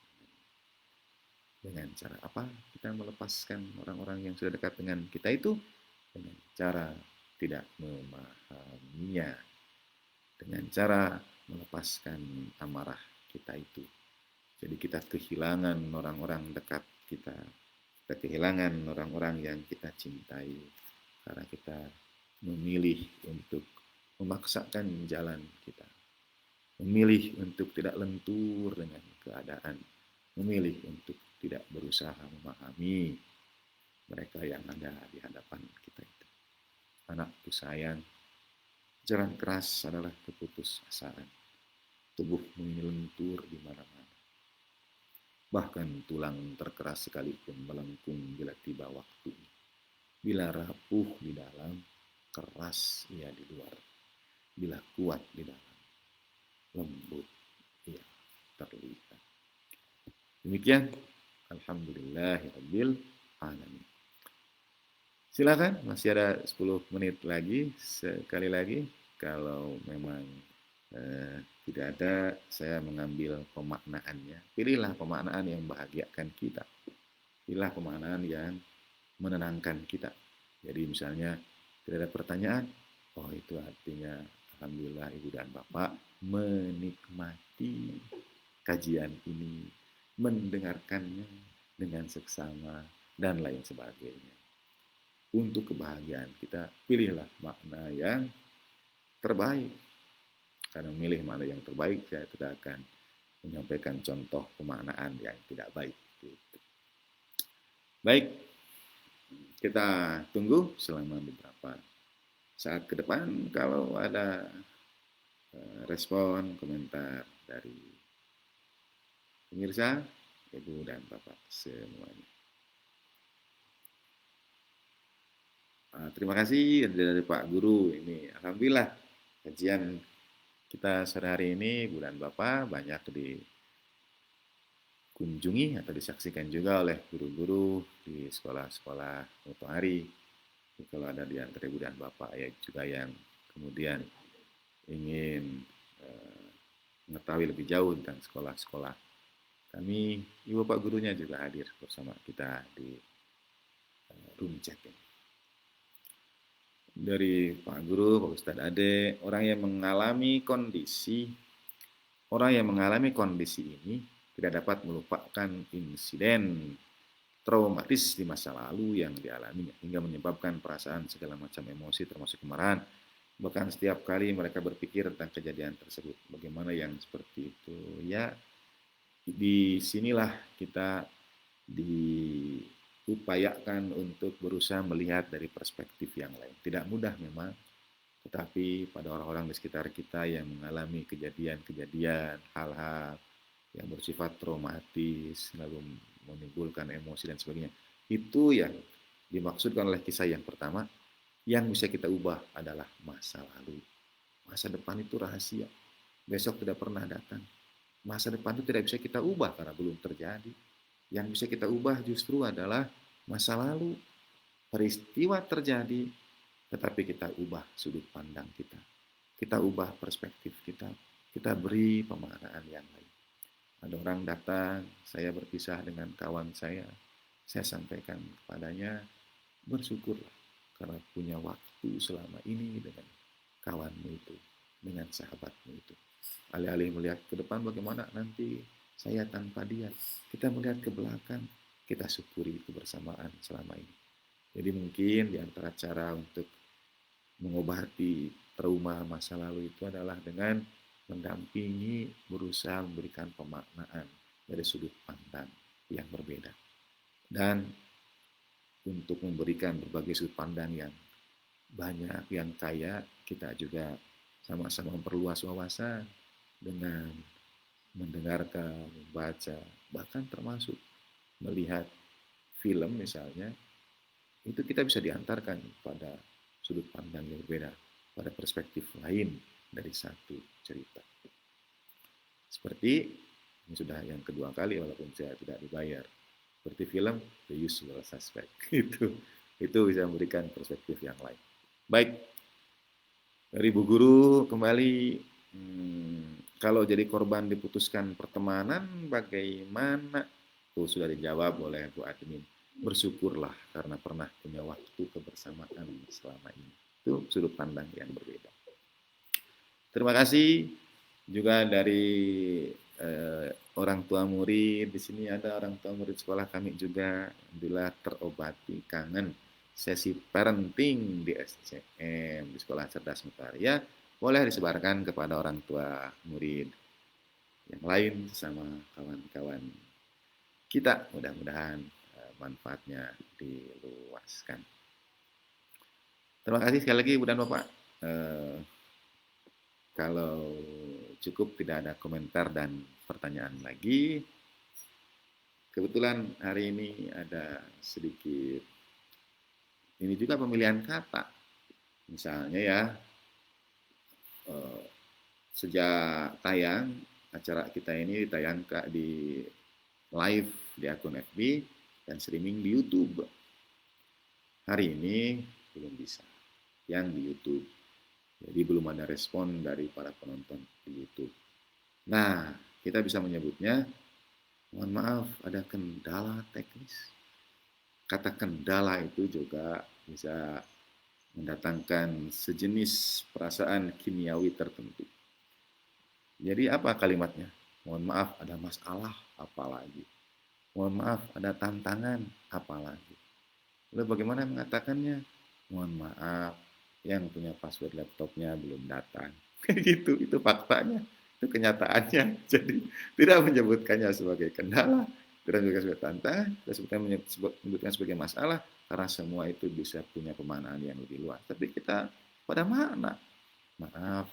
Dengan cara apa kita melepaskan orang-orang yang sudah dekat dengan kita itu? Dengan cara tidak memahaminya. Dengan cara melepaskan amarah kita itu. Jadi kita kehilangan orang-orang dekat kita. Kita kehilangan orang-orang yang kita cintai. Karena kita memilih untuk memaksakan jalan kita. Memilih untuk tidak lentur dengan keadaan. Memilih untuk tidak berusaha memahami mereka yang ada di hadapan kita itu. Anakku sayang, jalan keras adalah keputusasaan. Tubuhmu ini lentur di mana-mana. Bahkan tulang terkeras sekalipun melengkung bila tiba waktunya. Bila rapuh di dalam, keras ia di luar. Bila kuat di dalam, lembut ia terlihat. Demikian, alhamdulillahirabbil alamin. Silakan, masih ada 10 menit lagi. Sekali lagi, kalau memang tidak ada, saya mengambil pemaknaannya. Pilihlah pemaknaan yang membahagiakan kita. Pilihlah pemaknaan yang menenangkan kita. Jadi misalnya, tidak ada pertanyaan, oh itu artinya, alhamdulillah Ibu dan Bapak menikmati kajian ini, mendengarkannya dengan seksama, dan lain sebagainya. Untuk kebahagiaan kita, pilihlah makna yang terbaik. Karena memilih makna yang terbaik, saya tidak akan menyampaikan contoh pemaknaan yang tidak baik. Baik, kita tunggu selama beberapa saat ke depan kalau ada respon, komentar dari pemirsa, Ibu dan Bapak semuanya. Terima kasih dari Pak Guru. Ini alhamdulillah kajian kita sore hari ini, Bu dan Bapak, banyak dikunjungi atau disaksikan juga oleh guru-guru di sekolah-sekolah Mutohari. Kalau ada di antara Ibu dan Bapak ya juga yang kemudian ingin mengetahui lebih jauh tentang sekolah-sekolah kami, Ibu Bapak gurunya juga hadir bersama kita di room chat ini. Dari Pak Guru, Pak Ustadz Ade, orang yang mengalami kondisi ini tidak dapat melupakan insiden traumatis di masa lalu yang dialaminya hingga menyebabkan perasaan segala macam emosi termasuk kemarahan. Bahkan setiap kali mereka berpikir tentang kejadian tersebut, bagaimana yang seperti itu, ya di sinilah kita diupayakan untuk berusaha melihat dari perspektif yang lain. Tidak mudah memang, tetapi pada orang-orang di sekitar kita yang mengalami kejadian-kejadian, hal-hal yang bersifat traumatis, lalu menimbulkan emosi dan sebagainya, itu yang dimaksudkan oleh kisah yang pertama, yang bisa kita ubah adalah masa lalu. Masa depan itu rahasia, besok tidak pernah datang. Masa depan itu tidak bisa kita ubah karena belum terjadi. Yang bisa kita ubah justru adalah masa lalu. Peristiwa terjadi, tetapi kita ubah sudut pandang kita. Kita ubah perspektif kita. Kita beri pemaknaan yang lain. Ada orang datang, saya berpisah dengan kawan saya sampaikan kepadanya, bersyukurlah karena punya waktu selama ini dengan kawanmu itu, dengan sahabatmu itu. Alih-alih melihat ke depan bagaimana nanti saya tanpa dia, kita melihat ke belakang, kita syukuri kebersamaan selama ini. Jadi mungkin di antara cara untuk mengobati trauma masa lalu itu adalah dengan mendampingi, berusaha memberikan pemaknaan dari sudut pandang yang berbeda. Dan untuk memberikan berbagai sudut pandang yang banyak, yang kaya, kita juga sama-sama memperluas wawasan dengan mendengarkan, membaca, bahkan termasuk melihat film misalnya, itu kita bisa diantarkan pada sudut pandang yang berbeda, pada perspektif lain dari satu cerita. Seperti ini sudah yang kedua kali walaupun saya tidak dibayar. Seperti film The Usual Suspect. Itu bisa memberikan perspektif yang lain. Baik, dari Bu Guru kembali, kalau jadi korban diputuskan pertemanan bagaimana? Tuh sudah dijawab oleh Bu Admin. Bersyukurlah karena pernah punya waktu kebersamaan selama ini. Itu sudut pandang yang berbeda. Terima kasih juga dari orang tua murid. Di sini ada orang tua murid sekolah kami juga, alhamdulillah terobati kangen sesi parenting di SCM di Sekolah Cerdas Mutaria. Boleh disebarkan kepada orang tua murid yang lain sama kawan-kawan kita. Mudah-mudahan manfaatnya diluaskan. Terima kasih sekali lagi Ibu dan Bapak. Kalau cukup tidak ada komentar dan pertanyaan lagi, kebetulan hari ini ada sedikit ini juga pemilihan kata. Misalnya ya, sejak tayang acara kita ini ditayangkan di live di akun FB dan streaming di YouTube. Hari ini belum bisa yang di YouTube. Jadi belum ada respon dari para penonton di YouTube. Nah, kita bisa menyebutnya, mohon maaf, ada kendala teknis. Kata kendala itu juga bisa mendatangkan sejenis perasaan kimiawi tertentu. Jadi apa kalimatnya? Mohon maaf, ada masalah, apalagi. Mohon maaf, ada tantangan, apalagi. Lalu bagaimana mengatakannya? Mohon maaf, yang punya password laptopnya belum datang. Gitu, itu faktanya, itu kenyataannya. Jadi tidak menyebutkannya sebagai kendala, Kita sebutkan sebagai tantangan, kita sebutkan sebagai masalah, karena semua itu bisa punya pemaknaan yang lebih luas. Tapi kita pada mana? Maaf,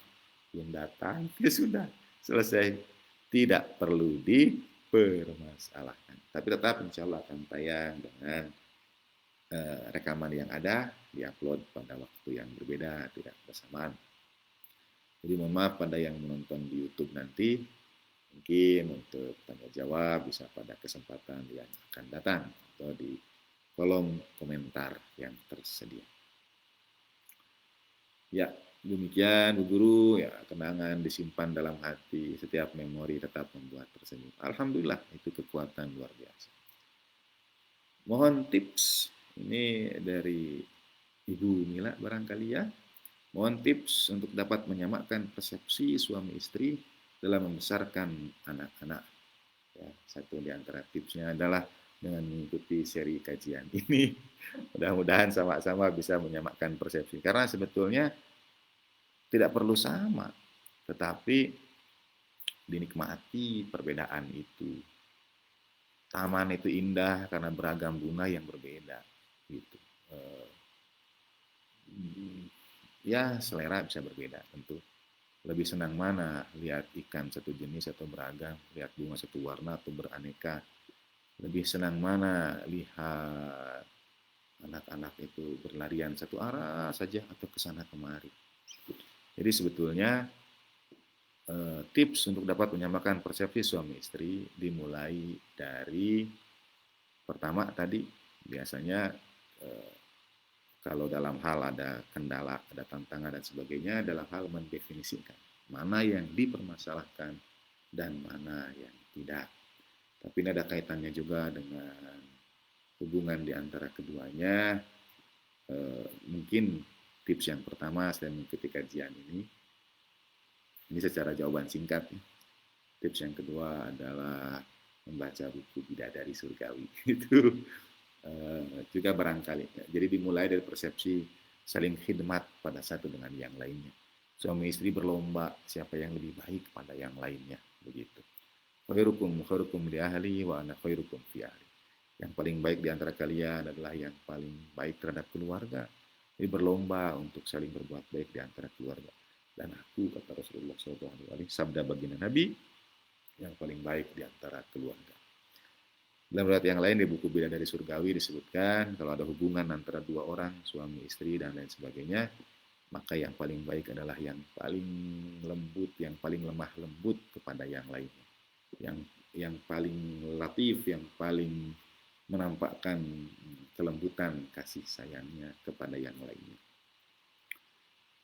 belum datang, ya sudah, selesai. Tidak perlu dipermasalahkan. Tapi tetap insya Allah akan tayang dengan rekaman yang ada, diupload pada waktu yang berbeda, tidak bersamaan. Jadi mohon maaf pada yang menonton di YouTube nanti, mungkin untuk tanya jawab bisa pada kesempatan yang akan datang atau di kolom komentar yang tersedia. Ya, demikian Bu Guru, ya kenangan disimpan dalam hati, setiap memori tetap membuat tersenyum. Alhamdulillah, itu kekuatan luar biasa. Mohon tips, ini dari Ibu Mila barangkali ya. Mohon tips untuk dapat menyamakan persepsi suami istri dalam membesarkan anak-anak. Ya, satu di antara tipsnya adalah dengan mengikuti seri kajian ini. Mudah-mudahan sama-sama bisa menyamakan persepsi. Karena sebetulnya tidak perlu sama, tetapi dinikmati perbedaan itu. Taman itu indah karena beragam bunga yang berbeda. Gitu. Ya, selera bisa berbeda tentu. Lebih senang mana lihat ikan satu jenis atau beragam, lihat bunga satu warna atau beraneka. Lebih senang mana lihat anak-anak itu berlarian satu arah saja atau ke sana kemari. Jadi sebetulnya tips untuk dapat menyamakan persepsi suami istri dimulai dari pertama tadi biasanya kalau dalam hal ada kendala, ada tantangan dan sebagainya, dalam hal mendefinisikan mana yang dipermasalahkan dan mana yang tidak. Tapi ini ada kaitannya juga dengan hubungan di antara keduanya. Mungkin tips yang pertama saya mengikuti kajian ini secara jawaban singkat. Tips yang kedua adalah membaca buku Bidadari Surgawi. Itu juga barangkali. Jadi dimulai dari persepsi saling khidmat pada satu dengan yang lainnya. Suami istri berlomba siapa yang lebih baik pada yang lainnya. Begitu. Khairukum li ahli wa ana khairukum fi ahli. Yang paling baik di antara kalian adalah yang paling baik terhadap keluarga. Jadi berlomba untuk saling berbuat baik di antara keluarga. Dan aku, kata Rasulullah SAW, sabda baginda Nabi, yang paling baik di antara keluarga. Dalam riwayat yang lain di buku Bidadari Surgawi disebutkan kalau ada hubungan antara dua orang, suami istri dan lain sebagainya, maka yang paling baik adalah yang paling lembut, yang paling lemah lembut kepada yang lainnya. Yang paling latif, yang paling menampakkan kelembutan kasih sayangnya kepada yang lainnya.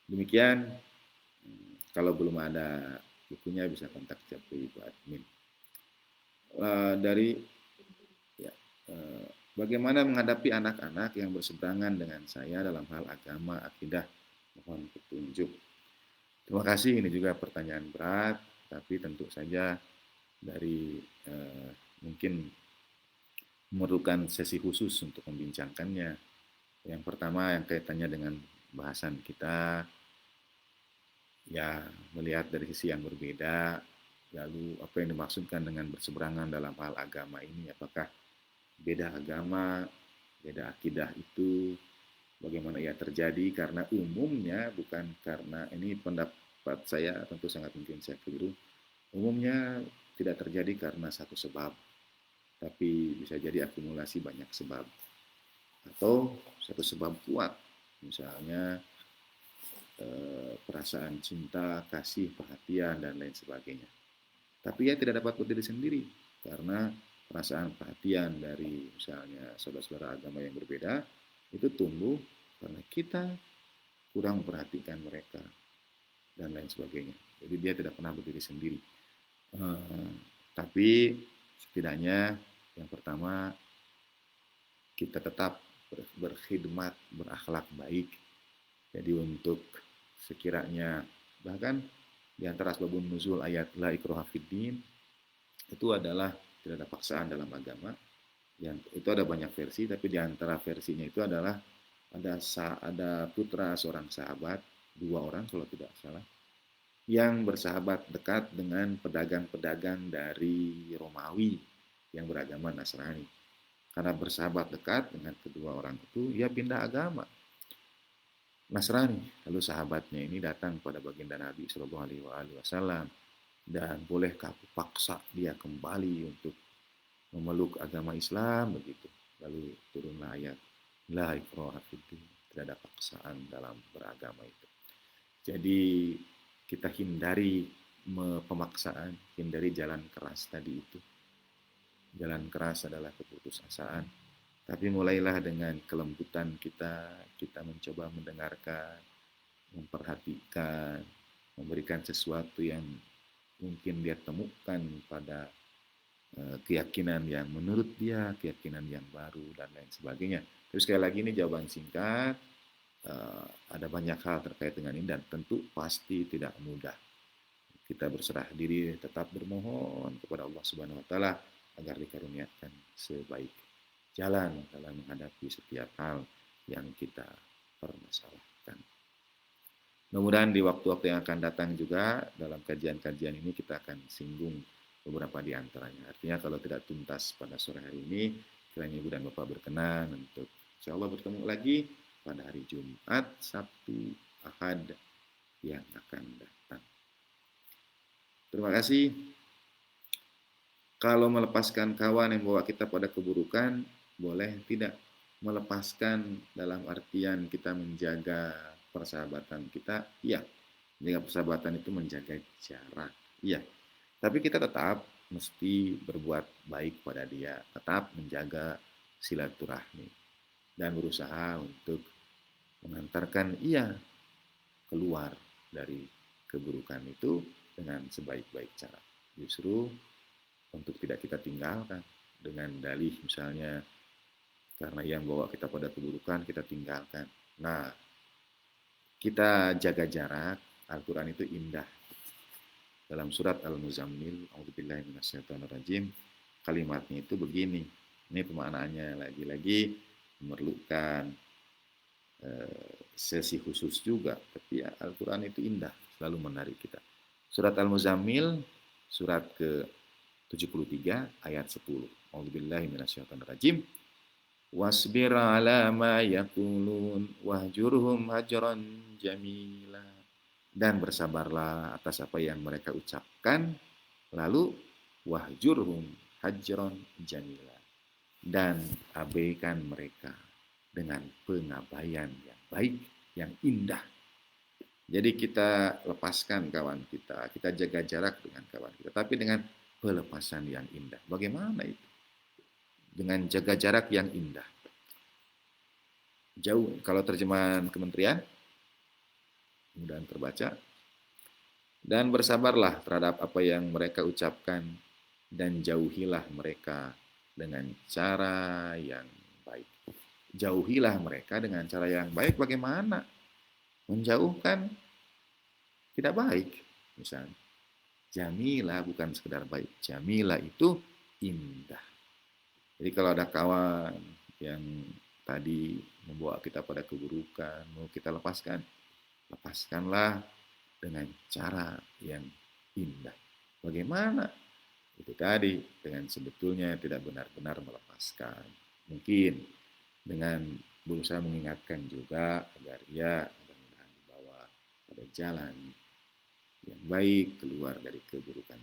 Demikian, kalau belum ada bukunya bisa kontak Japri Ibu Admin. Dari bagaimana menghadapi anak-anak yang berseberangan dengan saya dalam hal agama, akidah, mohon petunjuk. Terima kasih, ini juga pertanyaan berat, tapi tentu saja dari mungkin memerlukan sesi khusus untuk membincangkannya. Yang pertama yang kaitannya dengan bahasan kita, ya melihat dari sisi yang berbeda, lalu apa yang dimaksudkan dengan berseberangan dalam hal agama ini, apakah beda agama, beda akidah itu bagaimana ia terjadi, karena umumnya bukan karena ini pendapat saya tentu sangat mungkin saya keliru, umumnya tidak terjadi karena satu sebab, tapi bisa jadi akumulasi banyak sebab atau satu sebab kuat, misalnya perasaan cinta, kasih, perhatian dan lain sebagainya. Tapi ia tidak dapat berdiri sendiri karena perasaan perhatian dari misalnya saudara-saudara agama yang berbeda itu tumbuh karena kita kurang memperhatikan mereka dan lain sebagainya. Jadi dia tidak pernah berdiri sendiri. Tapi setidaknya yang pertama kita tetap berkhidmat, berakhlak baik. Jadi untuk sekiranya bahkan di antara asbabun nuzul ayat la ikraha fiddin itu adalah tidak ada paksaan dalam agama. Yang itu ada banyak versi, tapi di antara versinya itu adalah ada putra seorang sahabat, 2 orang kalau tidak salah, yang bersahabat dekat dengan pedagang-pedagang dari Romawi. yang beragama Nasrani. Karena bersahabat dekat dengan kedua orang itu, ia pindah agama Nasrani. Lalu sahabatnya ini datang pada baginda Nabi Shallallahu Alaihi Wasallam, dan bolehkah aku paksa dia kembali untuk memeluk agama Islam begitu. Lalu turunlah ayat la ikraha fiddin, tidak ada paksaan dalam beragama itu. Jadi kita hindari pemaksaan, hindari jalan keras tadi itu. Jalan keras adalah keputusasaan. Tapi mulailah dengan kelembutan kita mencoba mendengarkan, memperhatikan, memberikan sesuatu yang mungkin dia temukan pada keyakinan yang menurut dia, keyakinan yang baru, dan lain sebagainya. Terus sekali lagi ini jawaban singkat, ada banyak hal terkait dengan ini, dan tentu pasti tidak mudah. Kita berserah diri, tetap bermohon kepada Allah Subhanahu wa Ta'ala agar dikaruniakan sebaik jalan dalam menghadapi setiap hal yang kita permasalahkan. Mudah-mudahan di waktu-waktu yang akan datang juga dalam kajian-kajian ini kita akan singgung beberapa di antaranya. Artinya kalau tidak tuntas pada sore hari ini, kiranya Ibu dan Bapak berkenan untuk insya Allah bertemu lagi pada hari Jumat, Sabtu, Ahad yang akan datang. Terima kasih. Kalau melepaskan kawan yang membawa kita pada keburukan, boleh tidak. Melepaskan dalam artian kita menjaga persahabatan kita, iya. Menjaga persahabatan itu menjaga jarak, iya. Tapi kita tetap mesti berbuat baik pada dia, tetap menjaga silaturahmi, dan berusaha untuk mengantarkan ia keluar dari keburukan itu dengan sebaik-baik cara. Justru untuk tidak kita tinggalkan dengan dalih misalnya karena yang bawa kita pada keburukan kita tinggalkan. Nah, kita jaga jarak. Al-Quran itu indah. Dalam surat Al-Muzammil, a'udzubillahi minasyaitonirrajim, kalimatnya itu begini. Ini pemaknaannya lagi-lagi memerlukan sesi khusus juga, tapi ya, Al-Quran itu indah, selalu menarik kita. Surat Al-Muzammil, surat ke-73 ayat 10. A'udzubillahi minasyaitonirrajim. Wasbir ala ma yaqulun wahjurhum hajran jamila. Dan bersabarlah atas apa yang mereka ucapkan, lalu wahjurhum hajran jamila. Dan abaikan mereka dengan pengabaian yang baik, yang indah. Jadi kita lepaskan kawan kita jaga jarak dengan kawan kita, tapi dengan pelepasan yang indah. Bagaimana itu? Dengan jaga jarak yang indah. Jauh, kalau terjemahan kementerian, mudah terbaca. Dan bersabarlah terhadap apa yang mereka ucapkan, dan jauhilah mereka dengan cara yang baik. Jauhilah mereka dengan cara yang baik. Bagaimana? Menjauhkan tidak baik. Misalnya, jamilah bukan sekedar baik. Jamilah itu indah. Jadi kalau ada kawan yang tadi membawa kita pada keburukan, mau kita lepaskan, lepaskanlah dengan cara yang indah. Bagaimana? Itu tadi, dengan sebetulnya tidak benar-benar melepaskan. Mungkin dengan berusaha mengingatkan juga agar ia mudah-mudahan dibawa pada jalan yang baik keluar dari keburukan.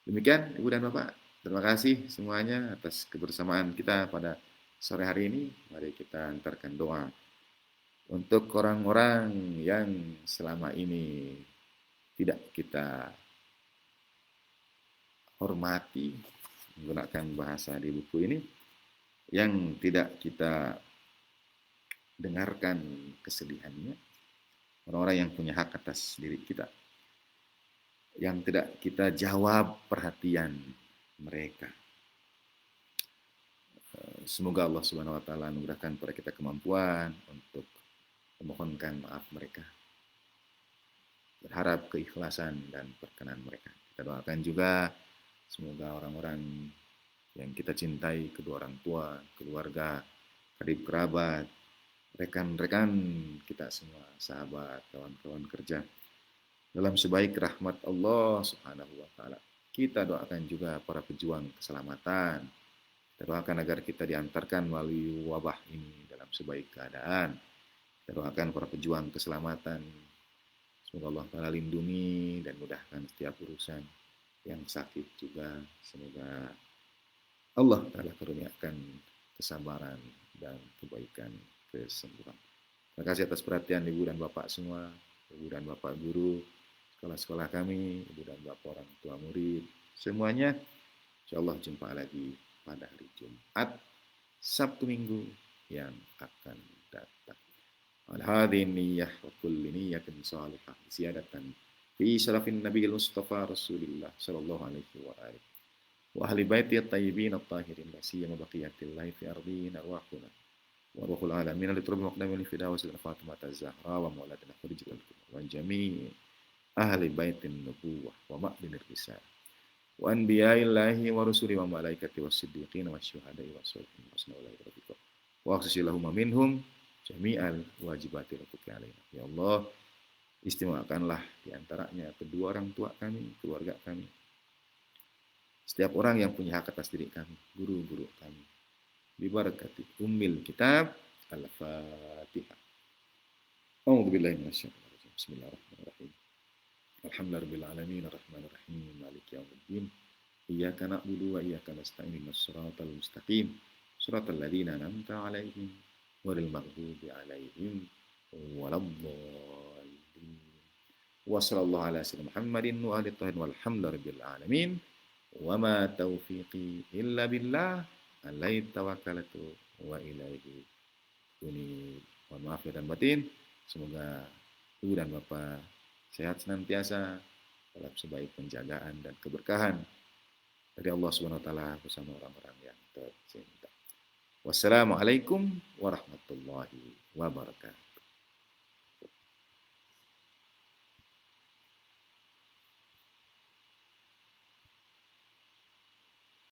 Demikian Ibu dan Bapak. Terima kasih semuanya atas kebersamaan kita pada sore hari ini. Mari kita antarkan doa untuk orang-orang yang selama ini tidak kita hormati, menggunakan bahasa di buku ini, yang tidak kita dengarkan kesedihannya, orang-orang yang punya hak atas diri kita, yang tidak kita jawab perhatian mereka. Semoga Allah Subhanahu wa Ta'ala anugerahkan kepada kita kemampuan untuk memohonkan maaf mereka, berharap keikhlasan dan perkenan mereka. Kita doakan juga semoga orang-orang yang kita cintai, kedua orang tua, keluarga, karib kerabat, rekan-rekan kita semua, sahabat, kawan-kawan kerja, dalam sebaik rahmat Allah Subhanahu wa Ta'ala. Kita doakan juga para pejuang keselamatan. Kita doakan agar kita diantarkan melalui wabah ini dalam sebaik keadaan. Kita doakan para pejuang keselamatan. Semoga Allah Ta'ala lindungi dan mudahkan setiap urusan. Yang sakit juga, semoga Allah Ta'ala karuniakan kesabaran dan kebaikan, kesembuhan. Terima kasih atas perhatian Ibu dan Bapak semua, Ibu dan Bapak guru, sekolah-sekolah kami, Ibu dan Bapak orang tua murid, semuanya. Insya Allah jumpa lagi pada hari Jumat, Sabtu Minggu yang akan datang. Al-hadhi niyyah wa kulli niyyatin salihah ziyadatan fi syarafin Nabi Mustafa Rasulullah sallallahu alaihi wa alihi wa ahli baiti at-tayyibin at-tahirin la siyama baqiyatillahi fi ardina arwahuna wa ruhul alamin li turbi maqdami li fida wa sayyidina Fatimah az-Zahra wa maulatina Khadijah wa jami' ahli baitin nubuwah wa ma'dinir risalah wa anbiya'illahi wa rusuli wa malaikati was siddiqin wa syuhada'i wa sholihin wa husna ulaika rafiqa wa akhsisilahum minhum jami'al wajibatil huquqi alaina. Ya Allah, istimewakanlah di antaranya kedua orang tua kami, keluarga kami, setiap orang yang punya hak atas diri kami, guru-guru kami. Bibarakati ummil kitab al-Fatihah. A'udzu billahi minasyaitonir rajim. Bismillahirrahmanirrahim. Alhamdulillahirabbil alamin arrahmanir rahim maliki yaumiddin. Iyyaka na'budu wa iyyaka nasta'in ihdinas siratal mustaqim. Siratal ladzina an'amta 'alaihim ghairil maghdubi 'alaihim waladdallin. Wa sallallahu ala sayyidina Muhammadin wa alihi tahirin walhamdulillahirabbil alamin. Wa ma taufiqi illa billah alaihi tawakkaltu wa ilaihi unib. Mohon maaf ya dan batin. Semoga Ibu dan Bapak sehat senantiasa dalam sebaik penjagaan dan keberkahan dari Allah Subhanahu wa taala bersama orang-orang yang tercinta. Wassalamualaikum warahmatullahi wabarakatuh.